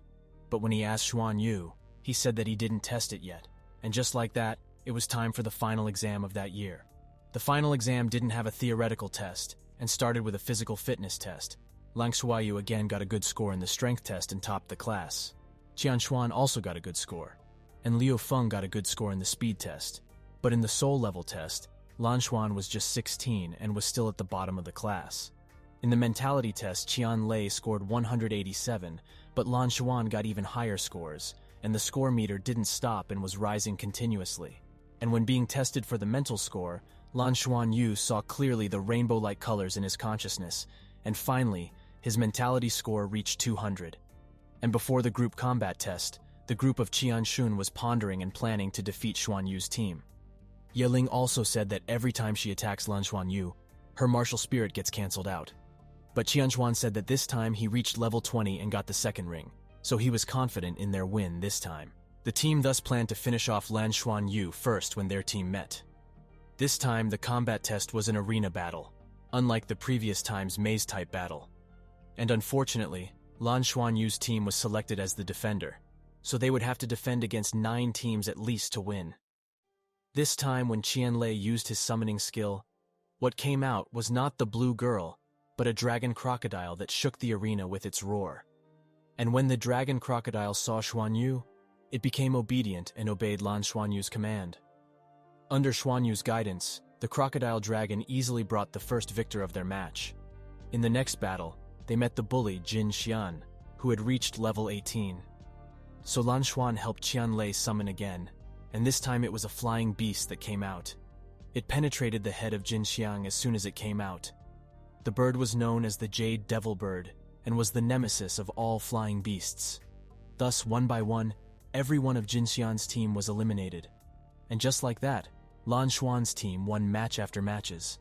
but when he asked Xuan Yu, he said that he didn't test it yet. And just like that, it was time for the final exam of that year. The final exam didn't have a theoretical test, and started with a physical fitness test. Lang Shuayu again got a good score in the strength test and topped the class. Qian Xuan also got a good score, and Liu Feng got a good score in the speed test. But in the soul level test, Lan Xuan was just 16 and was still at the bottom of the class. In the mentality test, Qian Lei scored 187, but Lan Xuan got even higher scores, and the score meter didn't stop and was rising continuously. And when being tested for the mental score, Lan Xuan Yu saw clearly the rainbow-like colors in his consciousness, and finally, his mentality score reached 200. And before the group combat test, the group of Qian Shun was pondering and planning to defeat Xuan Yu's team. Yeling also said that every time she attacks Lan Xuan Yu, her martial spirit gets cancelled out. But Qian Xuan said that this time he reached level 20 and got the second ring, so he was confident in their win this time. The team thus planned to finish off Lan Xuan Yu first when their team met. This time, the combat test was an arena battle, unlike the previous time's maze-type battle. And unfortunately, Lan Xuan Yu's team was selected as the defender, so they would have to defend against 9 teams at least to win. This time, when Qian Lei used his summoning skill, what came out was not the blue girl, but a dragon crocodile that shook the arena with its roar. And when the dragon crocodile saw Xuan Yu, it became obedient and obeyed Lan Xuan Yu's command. Under Xuan Yu's guidance, the crocodile dragon easily brought the first victor of their match. In the next battle, they met the bully Jin Xian, who had reached level 18. So Lan Xuan helped Qian Lei summon again, and this time it was a flying beast that came out. It penetrated the head of Jin Xiang as soon as it came out. The bird was known as the Jade Devil Bird, and was the nemesis of all flying beasts. Thus, one by one, every one of Jin Xian's team was eliminated. And just like that, Lan Xuan's team won match after matches.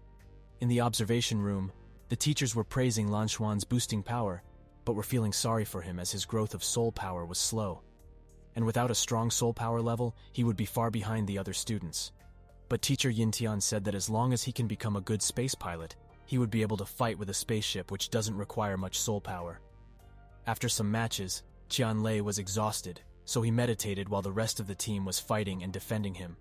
In the observation room, the teachers were praising Lan Xuan's boosting power, but were feeling sorry for him as his growth of soul power was slow. And without a strong soul power level, he would be far behind the other students. But teacher Yin Tian said that as long as he can become a good space pilot, he would be able to fight with a spaceship which doesn't require much soul power. After some matches, Qian Lei was exhausted, so he meditated while the rest of the team was fighting and defending him.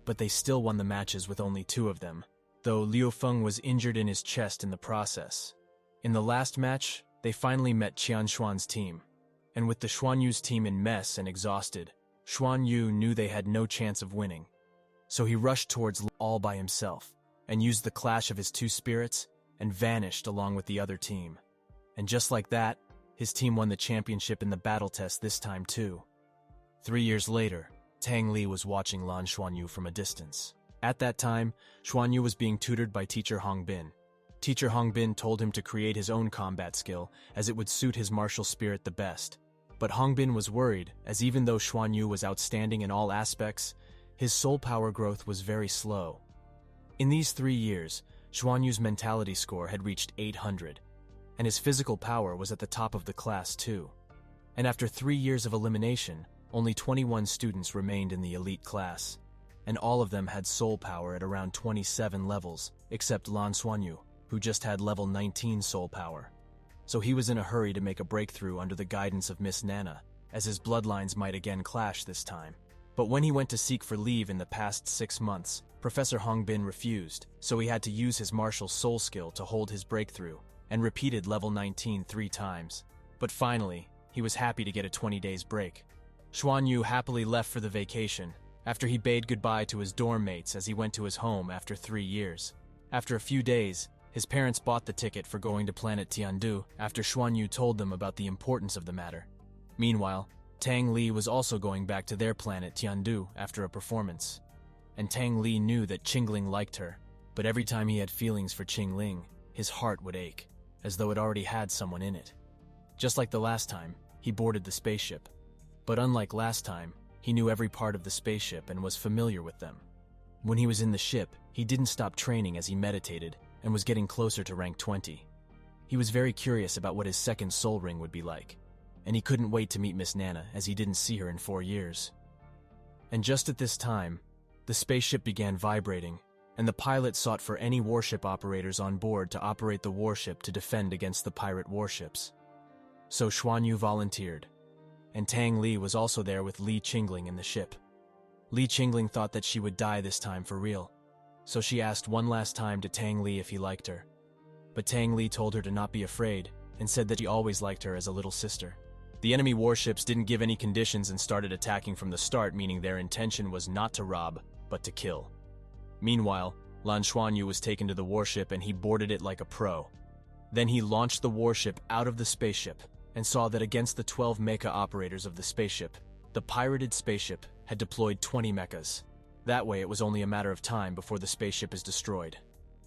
But they still won the matches with only 2 of them, though Liu Feng was injured in his chest in the process. In the last match, they finally met Qian Xuan's team, and with the Xuan Yu's team in mess and exhausted, Xuan Yu knew they had no chance of winning. So he rushed towards all by himself, and used the clash of his 2 spirits, and vanished along with the other team. And just like that, his team won the championship in the battle test this time too. 3 years later, Tang Li was watching Lan Xuan Yu from a distance. At that time, Xuan Yu was being tutored by teacher Hong Bin. Teacher Hong Bin told him to create his own combat skill, as it would suit his martial spirit the best. But Hong Bin was worried, as even though Xuan Yu was outstanding in all aspects, his soul power growth was very slow. In these 3 years, Xuan Yu's mentality score had reached 800, and his physical power was at the top of the class too. And after 3 years of elimination, only 21 students remained in the elite class, and all of them had soul power at around 27 levels, except Lan Xuan Yu, who just had level 19 soul power. So he was in a hurry to make a breakthrough under the guidance of Miss Nana, as his bloodlines might again clash this time. But when he went to seek for leave in the past 6 months, Professor Hong Bin refused, so he had to use his martial soul skill to hold his breakthrough, and repeated level 19 3 times. But finally, he was happy to get a 20 days break. Xuan Yu happily left for the vacation, after he bade goodbye to his dorm mates as he went to his home after 3 years. After a few days, his parents bought the ticket for going to planet Tiandu after Xuan Yu told them about the importance of the matter. Meanwhile, Tang Li was also going back to their planet Tiandu after a performance. And Tang Li knew that Qingling liked her, But every time he had feelings for Qingling, his heart would ache, as though it already had someone in it. Just like the last time, he boarded the spaceship. But unlike last time, he knew every part of the spaceship and was familiar with them. When he was in the ship, he didn't stop training as he meditated and was getting closer to rank 20. He was very curious about what his second soul ring would be like, and he couldn't wait to meet Miss Nana as he didn't see her in 4 years. And just at this time, the spaceship began vibrating, and the pilot sought for any warship operators on board to operate the warship to defend against the pirate warships. So Xuanyu volunteered, and Tang Li was also there with Li Qingling in the ship. Li Qingling thought that she would die this time for real, so she asked one last time to Tang Li if he liked her. But Tang Li told her to not be afraid and said that he always liked her as a little sister. The enemy warships didn't give any conditions and started attacking from the start, meaning their intention was not to rob, but to kill. Meanwhile, Lan Xuanyu was taken to the warship and he boarded it like a pro. Then he launched the warship out of the spaceship and saw that against the 12 mecha operators of the spaceship, the pirated spaceship had deployed 20 mechas. That way it was only a matter of time before the spaceship is destroyed.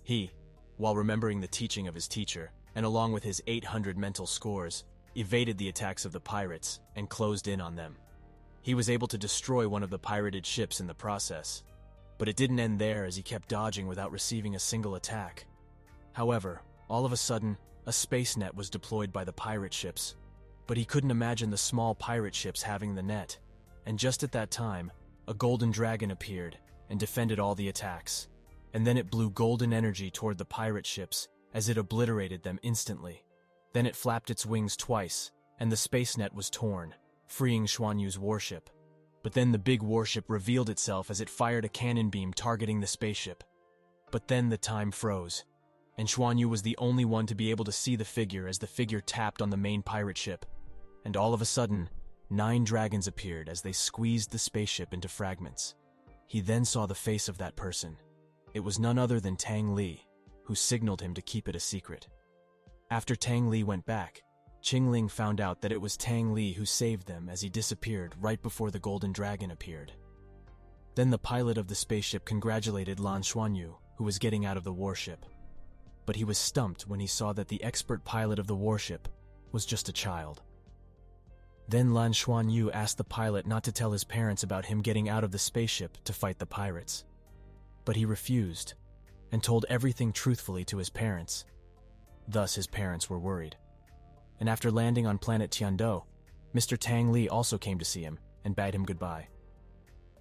He, while remembering the teaching of his teacher, and along with his 800 mental scores, evaded the attacks of the pirates and closed in on them. He was able to destroy one of the pirated ships in the process, but it didn't end there as he kept dodging without receiving a single attack. However, all of a sudden, a space net was deployed by the pirate ships, but he couldn't imagine the small pirate ships having the net, and just at that time, a golden dragon appeared and defended all the attacks, and then it blew golden energy toward the pirate ships as it obliterated them instantly. Then it flapped its wings twice, and the space net was torn, freeing Xuanyu's warship. But then the big warship revealed itself as it fired a cannon beam targeting the spaceship. But then the time froze, and Xuanyu was the only one to be able to see the figure as the figure tapped on the main pirate ship. And all of a sudden, 9 dragons appeared as they squeezed the spaceship into fragments. He then saw the face of that person. It was none other than Tang Li, who signaled him to keep it a secret. After Tang Li went back, Qingling found out that it was Tang Li who saved them as he disappeared right before the golden dragon appeared. Then the pilot of the spaceship congratulated Lan Xuanyu, who was getting out of the warship. But he was stumped when he saw that the expert pilot of the warship was just a child. Then Lan Xuanyu asked the pilot not to tell his parents about him getting out of the spaceship to fight the pirates. But he refused, and told everything truthfully to his parents. Thus his parents were worried. And after landing on planet Tiando, Mr. Tang Li also came to see him and bade him goodbye.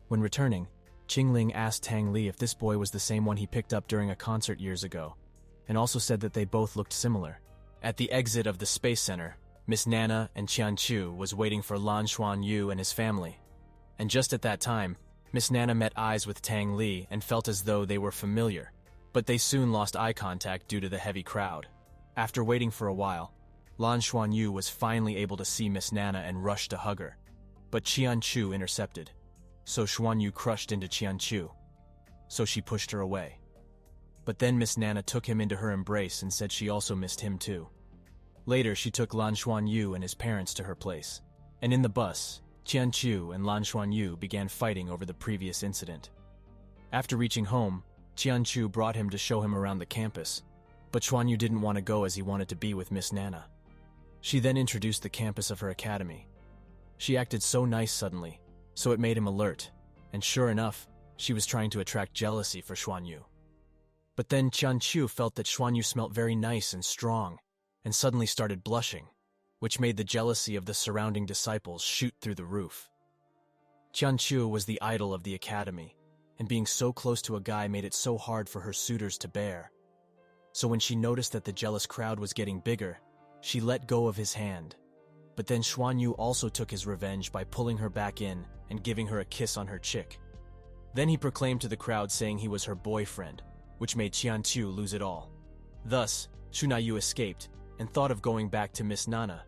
When returning, Qingling asked Tang Li if this boy was the same one he picked up during a concert years ago, and also said that they both looked similar. At the exit of the Space Center, Miss Nana and Qianqiu was waiting for Lan Xuanyu and his family. And just at that time, Miss Nana met eyes with Tang Li and felt as though they were familiar, but they soon lost eye contact due to the heavy crowd. After waiting for a while, Lan Xuanyu was finally able to see Miss Nana and rushed to hug her. But Qianqiu intercepted, so Xuanyu crushed into Qianqiu, so she pushed her away. But then Miss Nana took him into her embrace and said she also missed him too. Later, she took Lan Xuanyu and his parents to her place, and in the bus, Qianqiu and Lan Xuanyu began fighting over the previous incident. After reaching home, Qianqiu brought him to show him around the campus, but Xuanyu didn't want to go as he wanted to be with Miss Nana. She then introduced the campus of her academy. She acted so nice suddenly, so it made him alert, and sure enough, she was trying to attract jealousy for Xuanyu. But then Qianqiu felt that Xuanyu smelt very nice and strong, and suddenly started blushing, which made the jealousy of the surrounding disciples shoot through the roof. Qianqiu was the idol of the academy, and being so close to a guy made it so hard for her suitors to bear. So when she noticed that the jealous crowd was getting bigger, she let go of his hand. But then Xuanyu also took his revenge by pulling her back in and giving her a kiss on her cheek. Then he proclaimed to the crowd saying he was her boyfriend, which made Qianqiu lose it all. Thus, Xuanyu escaped and thought of going back to Miss Nana,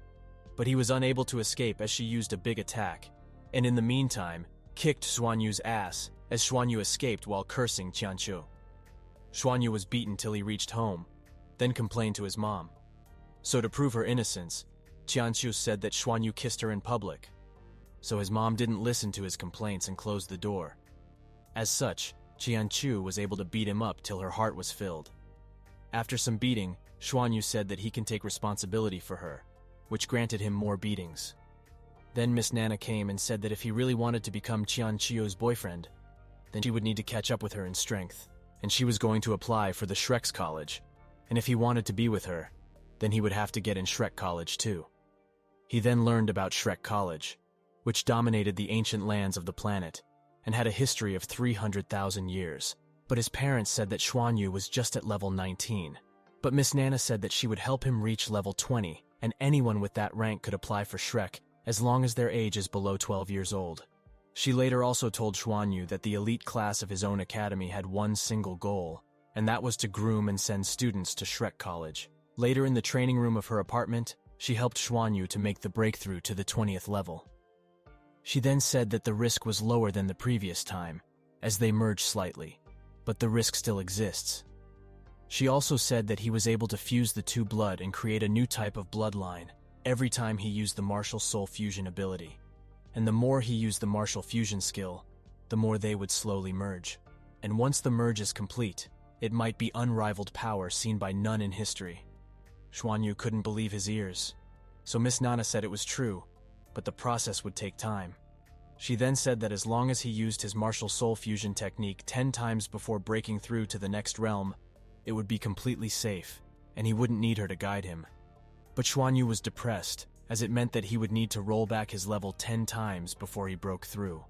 but he was unable to escape as she used a big attack, and in the meantime, kicked Xuanyu's ass as Xuanyu escaped while cursing Qianqiu. Xuanyu was beaten till he reached home, then complained to his mom. So to prove her innocence, Qianqiu said that Xuanyu kissed her in public. So his mom didn't listen to his complaints and closed the door. As such, Qianqiu was able to beat him up till her heart was filled. After some beating, Xuanyu said that he can take responsibility for her, which granted him more beatings. Then Miss Nana came and said that if he really wanted to become Qianqiu's boyfriend, then she would need to catch up with her in strength, and she was going to apply for the Shrek's college, and if he wanted to be with her, then he would have to get in Shrek College too. He then learned about Shrek College, which dominated the ancient lands of the planet, and had a history of 300,000 years, but his parents said that Xuanyu was just at level 19. But Miss Nana said that she would help him reach level 20, and anyone with that rank could apply for Shrek as long as their age is below 12 years old. She later also told Xuanyu that the elite class of his own academy had one single goal, and that was to groom and send students to Shrek College. Later in the training room of her apartment, she helped Xuanyu to make the breakthrough to the 20th level. She then said that the risk was lower than the previous time, as they merged slightly, but the risk still exists. She also said that he was able to fuse the two blood and create a new type of bloodline every time he used the martial soul fusion ability. And the more he used the martial fusion skill, the more they would slowly merge. And once the merge is complete, it might be unrivaled power seen by none in history. Xuanyu couldn't believe his ears. So Miss Nana said it was true, but the process would take time. She then said that as long as he used his martial soul fusion technique 10 times before breaking through to the next realm, it would be completely safe, and he wouldn't need her to guide him. But Xuanyu was depressed, as it meant that he would need to roll back his level 10 times before he broke through.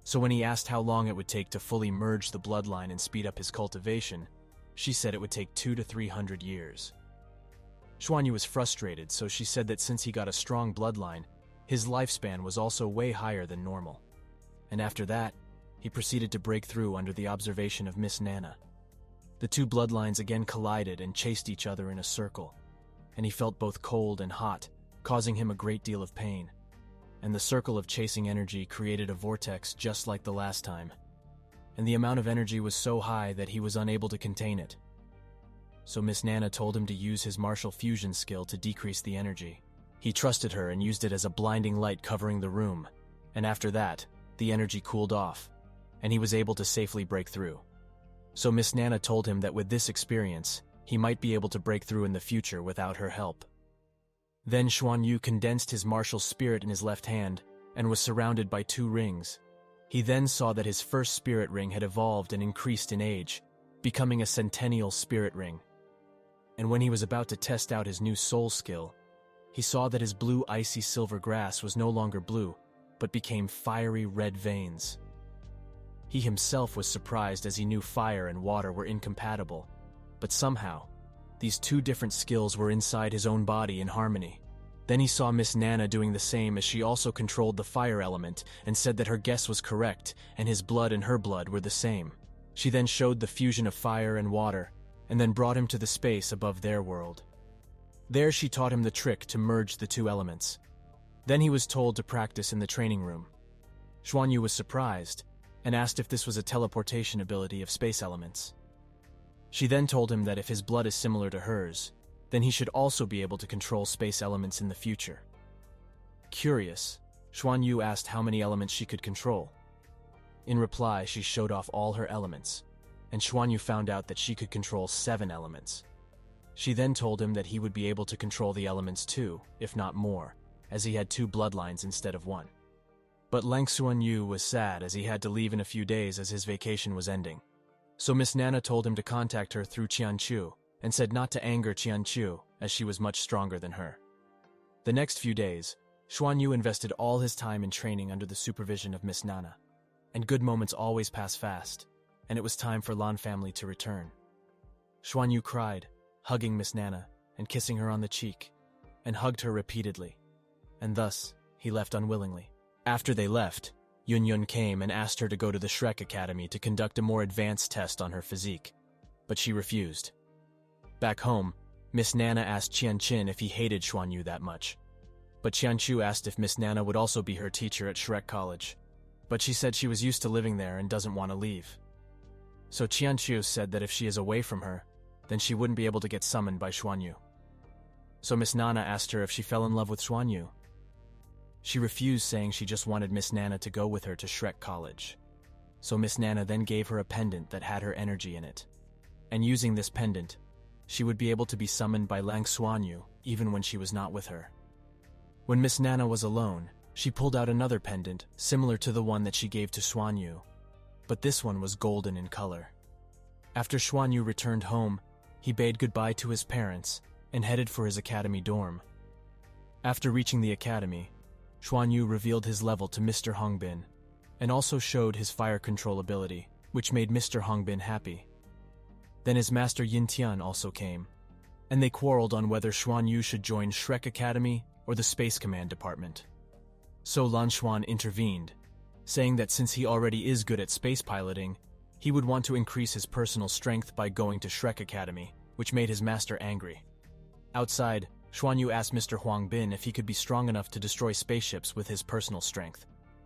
So when he asked how long it would take to fully merge the bloodline and speed up his cultivation, she said it would take 200 to 300 years. Xuanyu was frustrated, so she said that since he got a strong bloodline, his lifespan was also way higher than normal. And after that, he proceeded to break through under the observation of Miss Nana. The two bloodlines again collided and chased each other in a circle, and he felt both cold and hot, causing him a great deal of pain. And the circle of chasing energy created a vortex just like the last time, and the amount of energy was so high that he was unable to contain it. So Miss Nana told him to use his martial fusion skill to decrease the energy. He trusted her and used it as a blinding light covering the room, and after that, the energy cooled off, and he was able to safely break through. So Miss Nana told him that with this experience, he might be able to break through in the future without her help. Then Xuanyu condensed his martial spirit in his left hand and was surrounded by 2 rings. He then saw that his first spirit ring had evolved and increased in age, becoming a centennial spirit ring. And when he was about to test out his new soul skill, he saw that his blue icy silver grass was no longer blue, but became fiery red veins. He himself was surprised as he knew fire and water were incompatible, but somehow, these 2 different skills were inside his own body in harmony. Then he saw Miss Nana doing the same as she also controlled the fire element and said that her guess was correct and his blood and her blood were the same. She then showed the fusion of fire and water and then brought him to the space above their world. There she taught him the trick to merge the 2 elements. Then he was told to practice in the training room. Xuanyu was surprised and asked if this was a teleportation ability of space elements. She then told him that if his blood is similar to hers, then he should also be able to control space elements in the future. Curious, Xuanyu asked how many elements she could control. In reply, she showed off all her elements, and Xuanyu found out that she could control 7 elements. She then told him that he would be able to control the elements too, if not more, as he had 2 bloodlines instead of 1. But Xuanyu was sad as he had to leave in a few days as his vacation was ending. So Miss Nana told him to contact her through Qianqiu and said not to anger Qianqiu as she was much stronger than her. The next few days, Xuanyu invested all his time in training under the supervision of Miss Nana. And good moments always pass fast, and it was time for Lan family to return. Xuanyu cried, hugging Miss Nana and kissing her on the cheek, and hugged her repeatedly, and thus he left unwillingly. After they left, Yun came and asked her to go to the Shrek Academy to conduct a more advanced test on her physique, but she refused. Back home, Miss Nana asked Qianqin if he hated Xuanyu that much, but Qianqiu asked if Miss Nana would also be her teacher at Shrek College, but she said she was used to living there and doesn't want to leave. So Qianqiu said that if she is away from her, then she wouldn't be able to get summoned by Xuanyu. So Miss Nana asked her if she fell in love with Xuanyu. She refused, saying she just wanted Miss Nana to go with her to Shrek College. So Miss Nana then gave her a pendant that had her energy in it. And using this pendant, she would be able to be summoned by Lang Xuanyu even when she was not with her. When Miss Nana was alone, she pulled out another pendant similar to the one that she gave to Xuanyu, but this one was golden in color. After Xuanyu returned home, he bade goodbye to his parents and headed for his academy dorm. After reaching the academy, Xuanyu revealed his level to Mr. Hongbin and also showed his fire control ability, which made Mr. Hongbin happy. Then his master Yin Tian also came, and they quarreled on whether Xuanyu should join Shrek Academy or the Space Command Department. So Lan Xuan intervened, saying that since he already is good at space piloting, he would want to increase his personal strength by going to Shrek Academy, which made his master angry. Outside, Xuanyu asked Mr. Huangbin if he could be strong enough to destroy spaceships with his personal strength.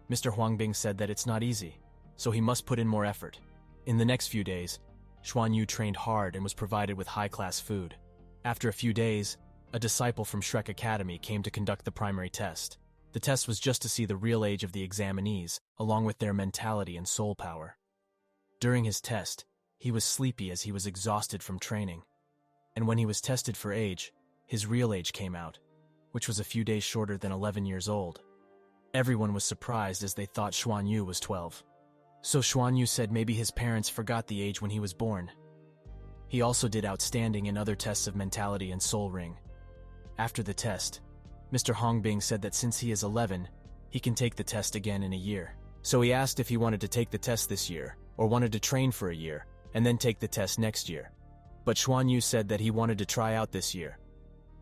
Mr. Huangbin said that it's not easy, so he must put in more effort. In the next few days, Xuanyu trained hard and was provided with high-class food. After a few days, a disciple from Shrek Academy came to conduct the primary test. The test was just to see the real age of the examinees, along with their mentality and soul power. During his test, he was sleepy as he was exhausted from training. And when he was tested for age, his real age came out, which was a few days shorter than 11 years old. Everyone was surprised as they thought Xuanyu was 12. So Xuanyu said maybe his parents forgot the age when he was born. He also did outstanding in other tests of mentality and soul ring. After the test, Mr. Hongbin said that since he is 11, he can take the test again in a year. So he asked if he wanted to take the test this year, or wanted to train for a year, and then take the test next year. But Xuanyu said that he wanted to try out this year.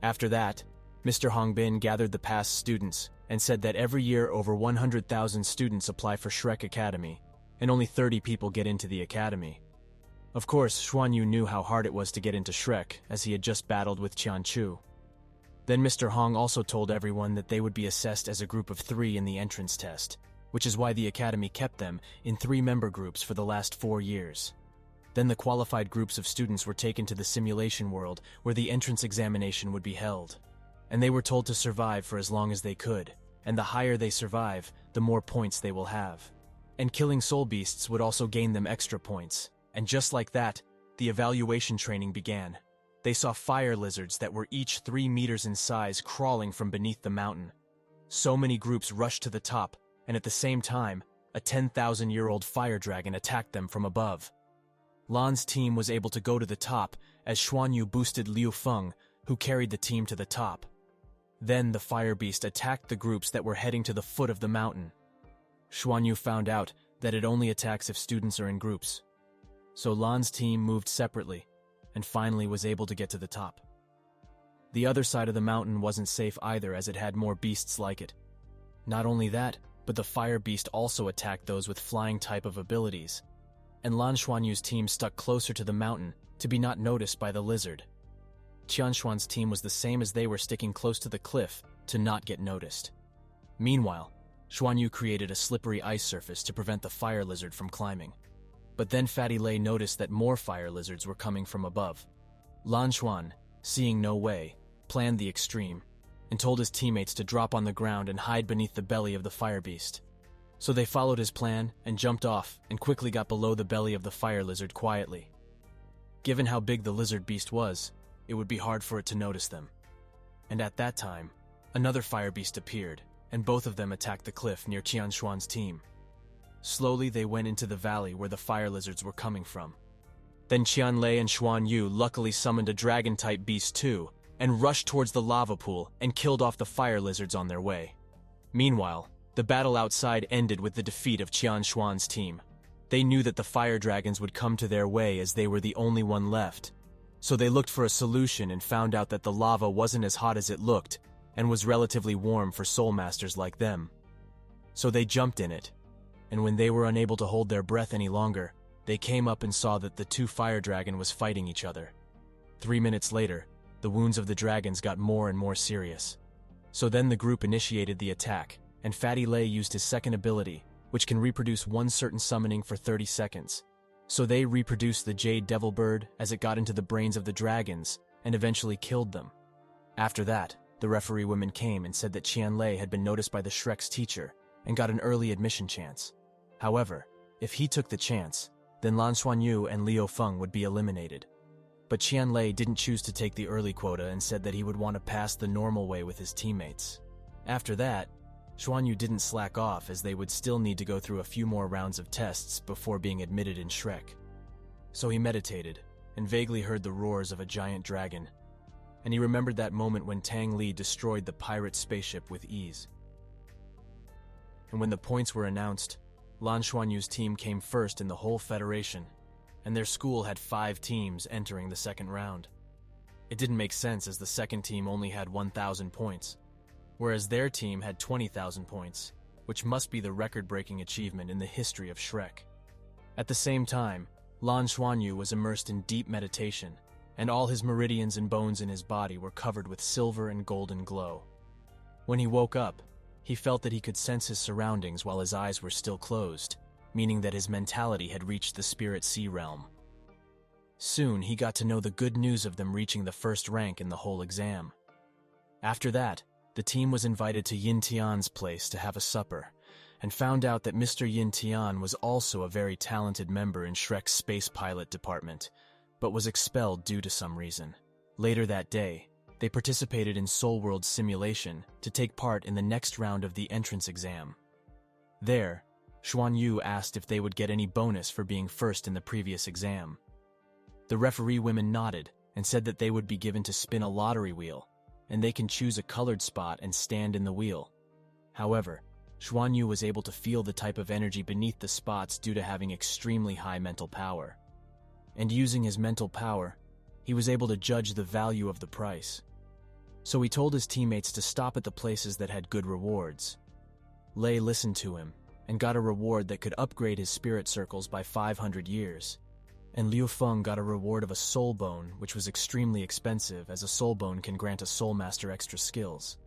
After that, Mr. Hongbin gathered the past students and said that every year over 100,000 students apply for Shrek Academy, and only 30 people get into the academy. Of course, Xuanyu knew how hard it was to get into Shrek, as he had just battled with Qianchu. Then Mr. Hong also told everyone that they would be assessed as a group of 3 in the entrance test, which is why the academy kept them in 3-member groups for the last 4 years. Then the qualified groups of students were taken to the simulation world where the entrance examination would be held. And they were told to survive for as long as they could, and the higher they survive, the more points they will have. And killing soul beasts would also gain them extra points. And just like that, the evaluation training began. They saw fire lizards that were each 3 meters in size crawling from beneath the mountain. So many groups rushed to the top, and at the same time, a 10,000-year-old fire dragon attacked them from above. Lan's team was able to go to the top as Xuanyu boosted Liu Feng, who carried the team to the top. Then the fire beast attacked the groups that were heading to the foot of the mountain. Xuanyu found out that it only attacks if students are in groups. So Lan's team moved separately, and finally was able to get to the top. The other side of the mountain wasn't safe either as it had more beasts like it. Not only that, but the fire beast also attacked those with flying type of abilities. And Lan Xuanyu's team stuck closer to the mountain to be not noticed by the lizard. Qianshuan's team was the same as they were sticking close to the cliff to not get noticed. Meanwhile, Xuanyu created a slippery ice surface to prevent the fire lizard from climbing. But then Fatty Lei noticed that more fire lizards were coming from above. Lan Xuan, seeing no way, planned the extreme, and told his teammates to drop on the ground and hide beneath the belly of the fire beast. So they followed his plan and jumped off and quickly got below the belly of the fire lizard quietly. Given how big the lizard beast was, it would be hard for it to notice them. And at that time, another fire beast appeared, and both of them attacked the cliff near Qianshuan's team. Slowly they went into the valley where the fire lizards were coming from. Then Qianlei and Xuanyu luckily summoned a dragon-type beast too, and rushed towards the lava pool and killed off the fire lizards on their way. Meanwhile, the battle outside ended with the defeat of Qianshuan's team. They knew that the fire dragons would come to their way as they were the only one left. So they looked for a solution and found out that the lava wasn't as hot as it looked and was relatively warm for soul masters like them. So they jumped in it, and when they were unable to hold their breath any longer, they came up and saw that the 2 fire dragon was fighting each other. 3 minutes later, the wounds of the dragons got more and more serious. So then the group initiated the attack, and Fatty Lei used his second ability, which can reproduce one certain summoning for 30 seconds. So they reproduced the Jade Devil Bird as it got into the brains of the dragons and eventually killed them. After that, the referee women came and said that Qianlei had been noticed by the Shrek's teacher and got an early admission chance. However, If he took the chance, then Lan Xuanyu and Liu Feng would be eliminated. But Qianlei didn't choose to take the early quota and said that he would want to pass the normal way with his teammates. After that, Xuanyu didn't slack off, as they would still need to go through a few more rounds of tests before being admitted in Shrek. So he meditated and vaguely heard the roars of a giant dragon, and he remembered that moment when Tang Li destroyed the pirate spaceship with ease. And when the points were announced, Lan Xuanyu's team came first in the whole federation, and their school had 5 teams entering the second round. It didn't make sense, as the second team only had 1,000 points, whereas their team had 20,000 points, which must be the record-breaking achievement in the history of Shrek. At the same time, Lan Xuanyu was immersed in deep meditation, and all his meridians and bones in his body were covered with silver and golden glow. When he woke up, he felt that he could sense his surroundings while his eyes were still closed, meaning that his mentality had reached the Spirit Sea realm. Soon, he got to know the good news of them reaching the first rank in the whole exam. After that, the team was invited to Yin Tian's place to have a supper, and found out that Mr. Yin Tian was also a very talented member in Shrek's space pilot department, but was expelled due to some reason. Later that day, they participated in Soul World's simulation to take part in the next round of the entrance exam. There, Xuanyu asked if they would get any bonus for being first in the previous exam. The referee women nodded and said that they would be given to spin a lottery wheel, and they can choose a colored spot and stand in the wheel. However, Xuanyu was able to feel the type of energy beneath the spots due to having extremely high mental power. And using his mental power, he was able to judge the value of the price. So he told his teammates to stop at the places that had good rewards. Lei listened to him and got a reward that could upgrade his spirit circles by 500 years. And Liu Feng got a reward of a soul bone, which was extremely expensive, as a soul bone can grant a soul master extra skills.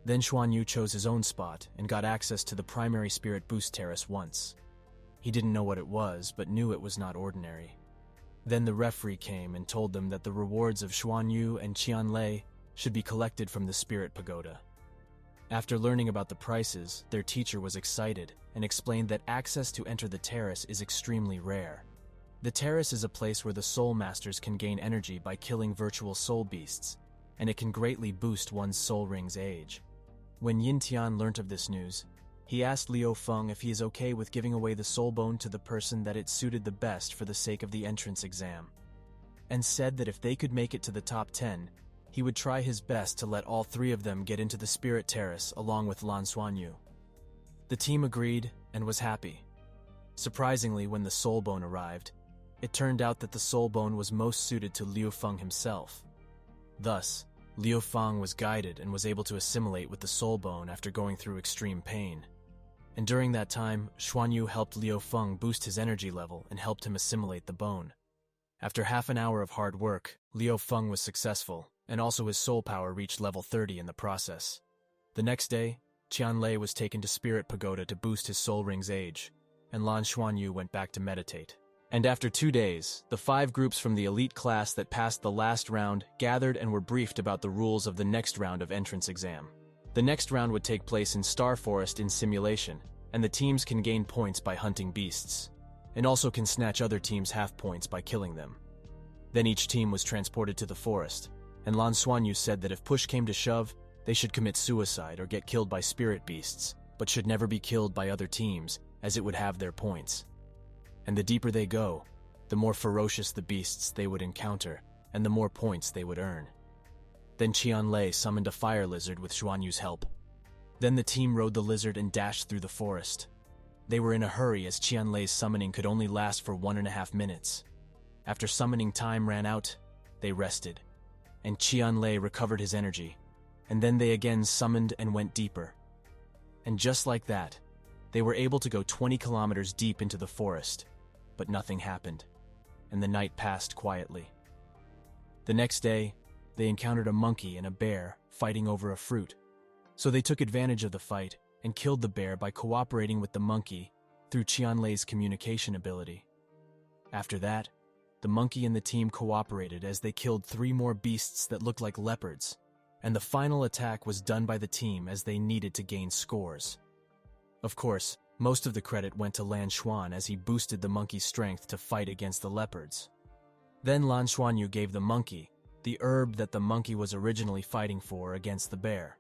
Then Xuanyu chose his own spot and got access to the primary spirit boost terrace once. He didn't know what it was, but knew it was not ordinary. Then the referee came and told them that the rewards of Xuanyu and Qianlei should be collected from the spirit pagoda. After learning about the prices, their teacher was excited and explained that access to enter the terrace is extremely rare. The terrace is a place where the soul masters can gain energy by killing virtual soul beasts, and it can greatly boost one's soul ring's age. When Yin Tian learnt of this news, he asked Liu Feng if he is okay with giving away the soul bone to the person that it suited the best for the sake of the entrance exam, and said that if they could make it to the top 10, he would try his best to let all 3 of them get into the spirit terrace along with Lan Xuanyu. The team agreed and was happy. Surprisingly, when the soul bone arrived, it turned out that the soul bone was most suited to Liu Feng himself. Thus, Liu Feng was guided and was able to assimilate with the soul bone after going through extreme pain. And during that time, Xuanyu helped Liu Feng boost his energy level and helped him assimilate the bone. After half an hour of hard work, Liu Feng was successful, and also his soul power reached level 30 in the process. The next day, Qianlei was taken to Spirit Pagoda to boost his soul ring's age, and Lan Xuanyu went back to meditate. And after 2 days, the 5 groups from the elite class that passed the last round gathered and were briefed about the rules of the next round of entrance exam. The next round would take place in Star Forest in simulation, and the teams can gain points by hunting beasts, and also can snatch other teams' half points by killing them. Then each team was transported to the forest, and Lan Xuanyu said that if push came to shove, they should commit suicide or get killed by spirit beasts, but should never be killed by other teams, as it would have their points. And the deeper they go, the more ferocious the beasts they would encounter, and the more points they would earn. Then Qianlei summoned a fire lizard with Xuanyu's help. Then the team rode the lizard and dashed through the forest. They were in a hurry, as Qianlei's summoning could only last for 1.5 minutes. After summoning time ran out, they rested, and Qianlei recovered his energy, and then they again summoned and went deeper. And just like that, they were able to go 20 kilometers deep into the forest, but nothing happened, and the night passed quietly. The next day, they encountered a monkey and a bear fighting over a fruit, so they took advantage of the fight and killed the bear by cooperating with the monkey through Qianlei's communication ability. After that, the monkey and the team cooperated as they killed 3 more beasts that looked like leopards, and the final attack was done by the team as they needed to gain scores. Of course, Most of the credit went to Lan Xuan as he boosted the monkey's strength to fight against the leopards. Then Lan Xuanyu gave the monkey the herb that the monkey was originally fighting for against the bear.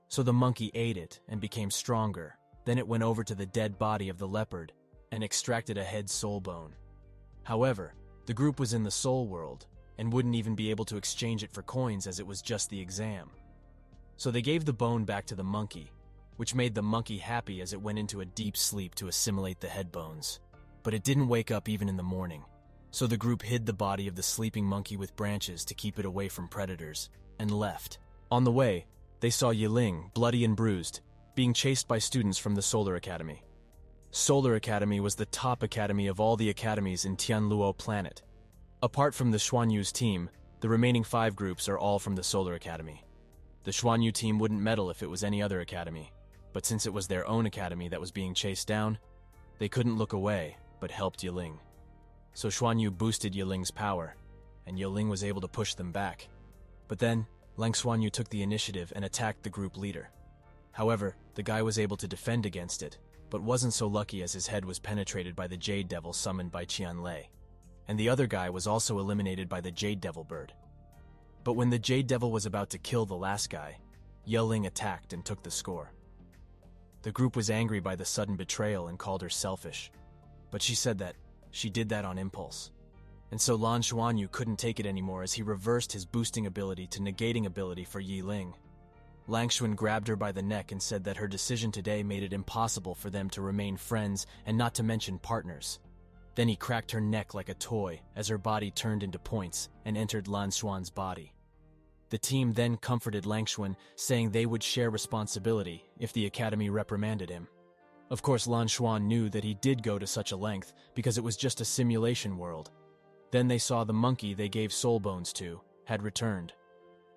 So the monkey ate it and became stronger. Then it went over to the dead body of the leopard and extracted a head soul bone. However, the group was in the soul world and wouldn't even be able to exchange it for coins as it was just the exam. So they gave the bone back to the monkey, which made the monkey happy as it went into a deep sleep to assimilate the head bones. But it didn't wake up even in the morning. So the group hid the body of the sleeping monkey with branches to keep it away from predators, and left. On the way, they saw Yiling, bloody and bruised, being chased by students from the Solar Academy. Solar Academy was the top academy of all the academies in Tianluo planet. Apart from the Xuanyu's team, the remaining 5 groups are all from the Solar Academy. The Xuanyu team wouldn't meddle if it was any other academy, but since it was their own academy that was being chased down, they couldn't look away, but helped Yiling. So Xuanyu boosted Yiling's power, and Yiling was able to push them back. But then, Lang Xuanyu took the initiative and attacked the group leader. However, the guy was able to defend against it, but wasn't so lucky as his head was penetrated by the Jade Devil summoned by Qianlei. And the other guy was also eliminated by the Jade Devil bird. But when the Jade Devil was about to kill the last guy, Yiling attacked and took the score. The group was angry by the sudden betrayal and called her selfish, but she said that she did that on impulse. And so Lan Xuanyu couldn't take it anymore as he reversed his boosting ability to negating ability for Yiling. Lang Xuan grabbed her by the neck and said that her decision today made it impossible for them to remain friends and not to mention partners. Then he cracked her neck like a toy as her body turned into points and entered Lan Xuan's body. The team then comforted Lang Xuan, saying they would share responsibility if the academy reprimanded him. Of course, Lan Xuan knew that he did go to such a length because it was just a simulation world. Then they saw the monkey they gave soul bones to had returned.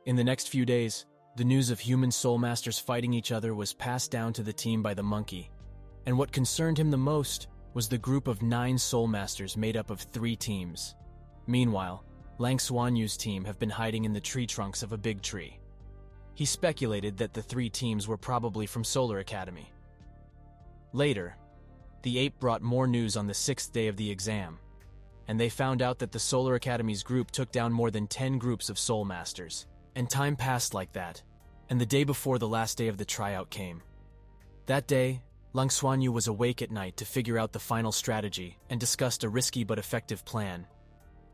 In the next few days, the news of human soul masters fighting each other was passed down to the team by the monkey. And what concerned him the most was the group of 9 soul masters made up of 3 teams. Meanwhile, Lang Xuanyu's team have been hiding in the tree trunks of a big tree. He speculated that the 3 teams were probably from Solar Academy. Later, the ape brought more news on the 6th day of the exam, and they found out that the Solar Academy's group took down more than 10 groups of soul masters. And time passed like that, and the day before the last day of the tryout came. That day, Lang Xuanyu was awake at night to figure out the final strategy and discussed a risky but effective plan.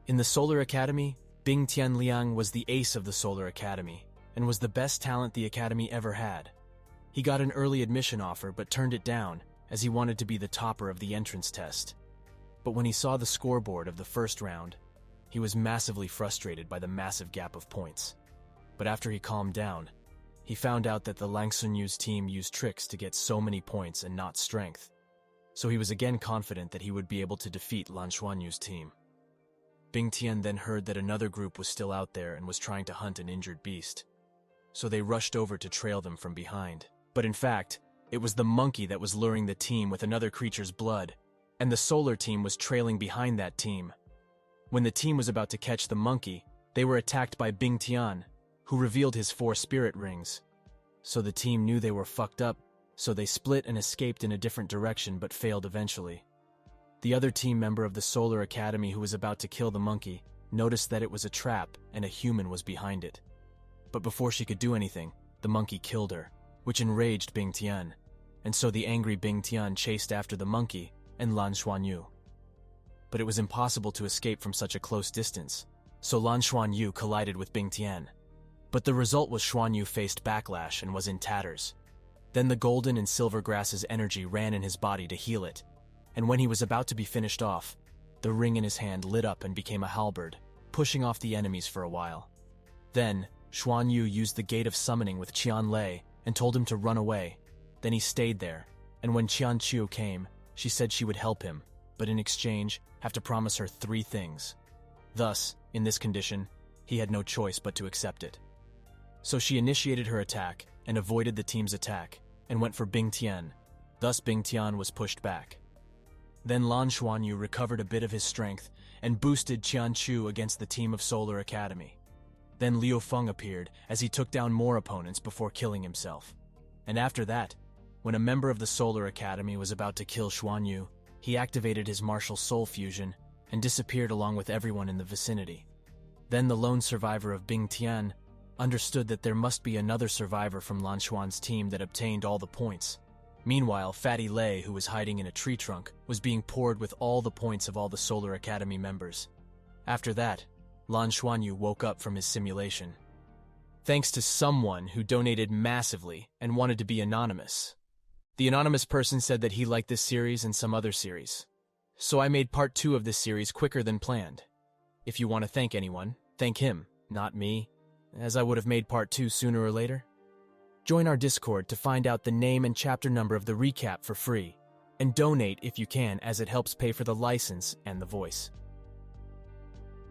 In the Solar Academy, Bing Tianliang was the ace of the Solar Academy and was the best talent the academy ever had. He got an early admission offer but turned it down as he wanted to be the topper of the entrance test. But when he saw the scoreboard of the first round, he was massively frustrated by the massive gap of points. But after he calmed down, he found out that the Lang Xuanyu's team used tricks to get so many points and not strength. So he was again confident that he would be able to defeat Lan Xuanyu's team. Bing Tian then heard that another group was still out there and was trying to hunt an injured beast. So they rushed over to trail them from behind. But in fact, it was the monkey that was luring the team with another creature's blood, and the solar team was trailing behind that team. When the team was about to catch the monkey, they were attacked by Bing Tian, who revealed his 4 spirit rings. So the team knew they were fucked up, so they split and escaped in a different direction but failed eventually. The other team member of the Solar Academy who was about to kill the monkey noticed that it was a trap and a human was behind it. But before she could do anything, the monkey killed her, which enraged Bing Tian, and so the angry Bing Tian chased after the monkey and Lan Xuanyu. But it was impossible to escape from such a close distance, so Lan Xuanyu collided with Bing Tian. But the result was Xuanyu faced backlash and was in tatters. Then the golden and silver grass's energy ran in his body to heal it, and when he was about to be finished off, the ring in his hand lit up and became a halberd, pushing off the enemies for a while. Then, Xuanyu used the Gate of Summoning with Qianlei and told him to run away. Then he stayed there, and when Qianqiu came, she said she would help him, but in exchange, have to promise her 3 things. Thus, in this condition, he had no choice but to accept it. So she initiated her attack and avoided the team's attack and went for Bing Tian. Thus Bing Tian was pushed back. Then Lan Xuanyu recovered a bit of his strength and boosted Qianqiu against the team of Solar Academy. Then Liu Feng appeared as he took down more opponents before killing himself. And after that, When a member of the Solar Academy was about to kill Xuanyu, he activated his martial soul fusion and disappeared along with everyone in the vicinity. Then the lone survivor of Bing Tian understood that there must be another survivor from Lan Xuan's team that obtained all the points. Meanwhile, Fatty Lei, who was hiding in a tree trunk, was being poured with all the points of all the Solar Academy members. After that, Lan Xuanyu woke up from his simulation. Thanks to someone who donated massively and wanted to be anonymous. The anonymous person said that he liked this series and some other series. So I made part 2 of this series quicker than planned. If you want to thank anyone, thank him, not me, as I would have made part 2 sooner or later. Join our Discord to find out the name and chapter number of the recap for free, and donate if you can, as it helps pay for the license and the voice.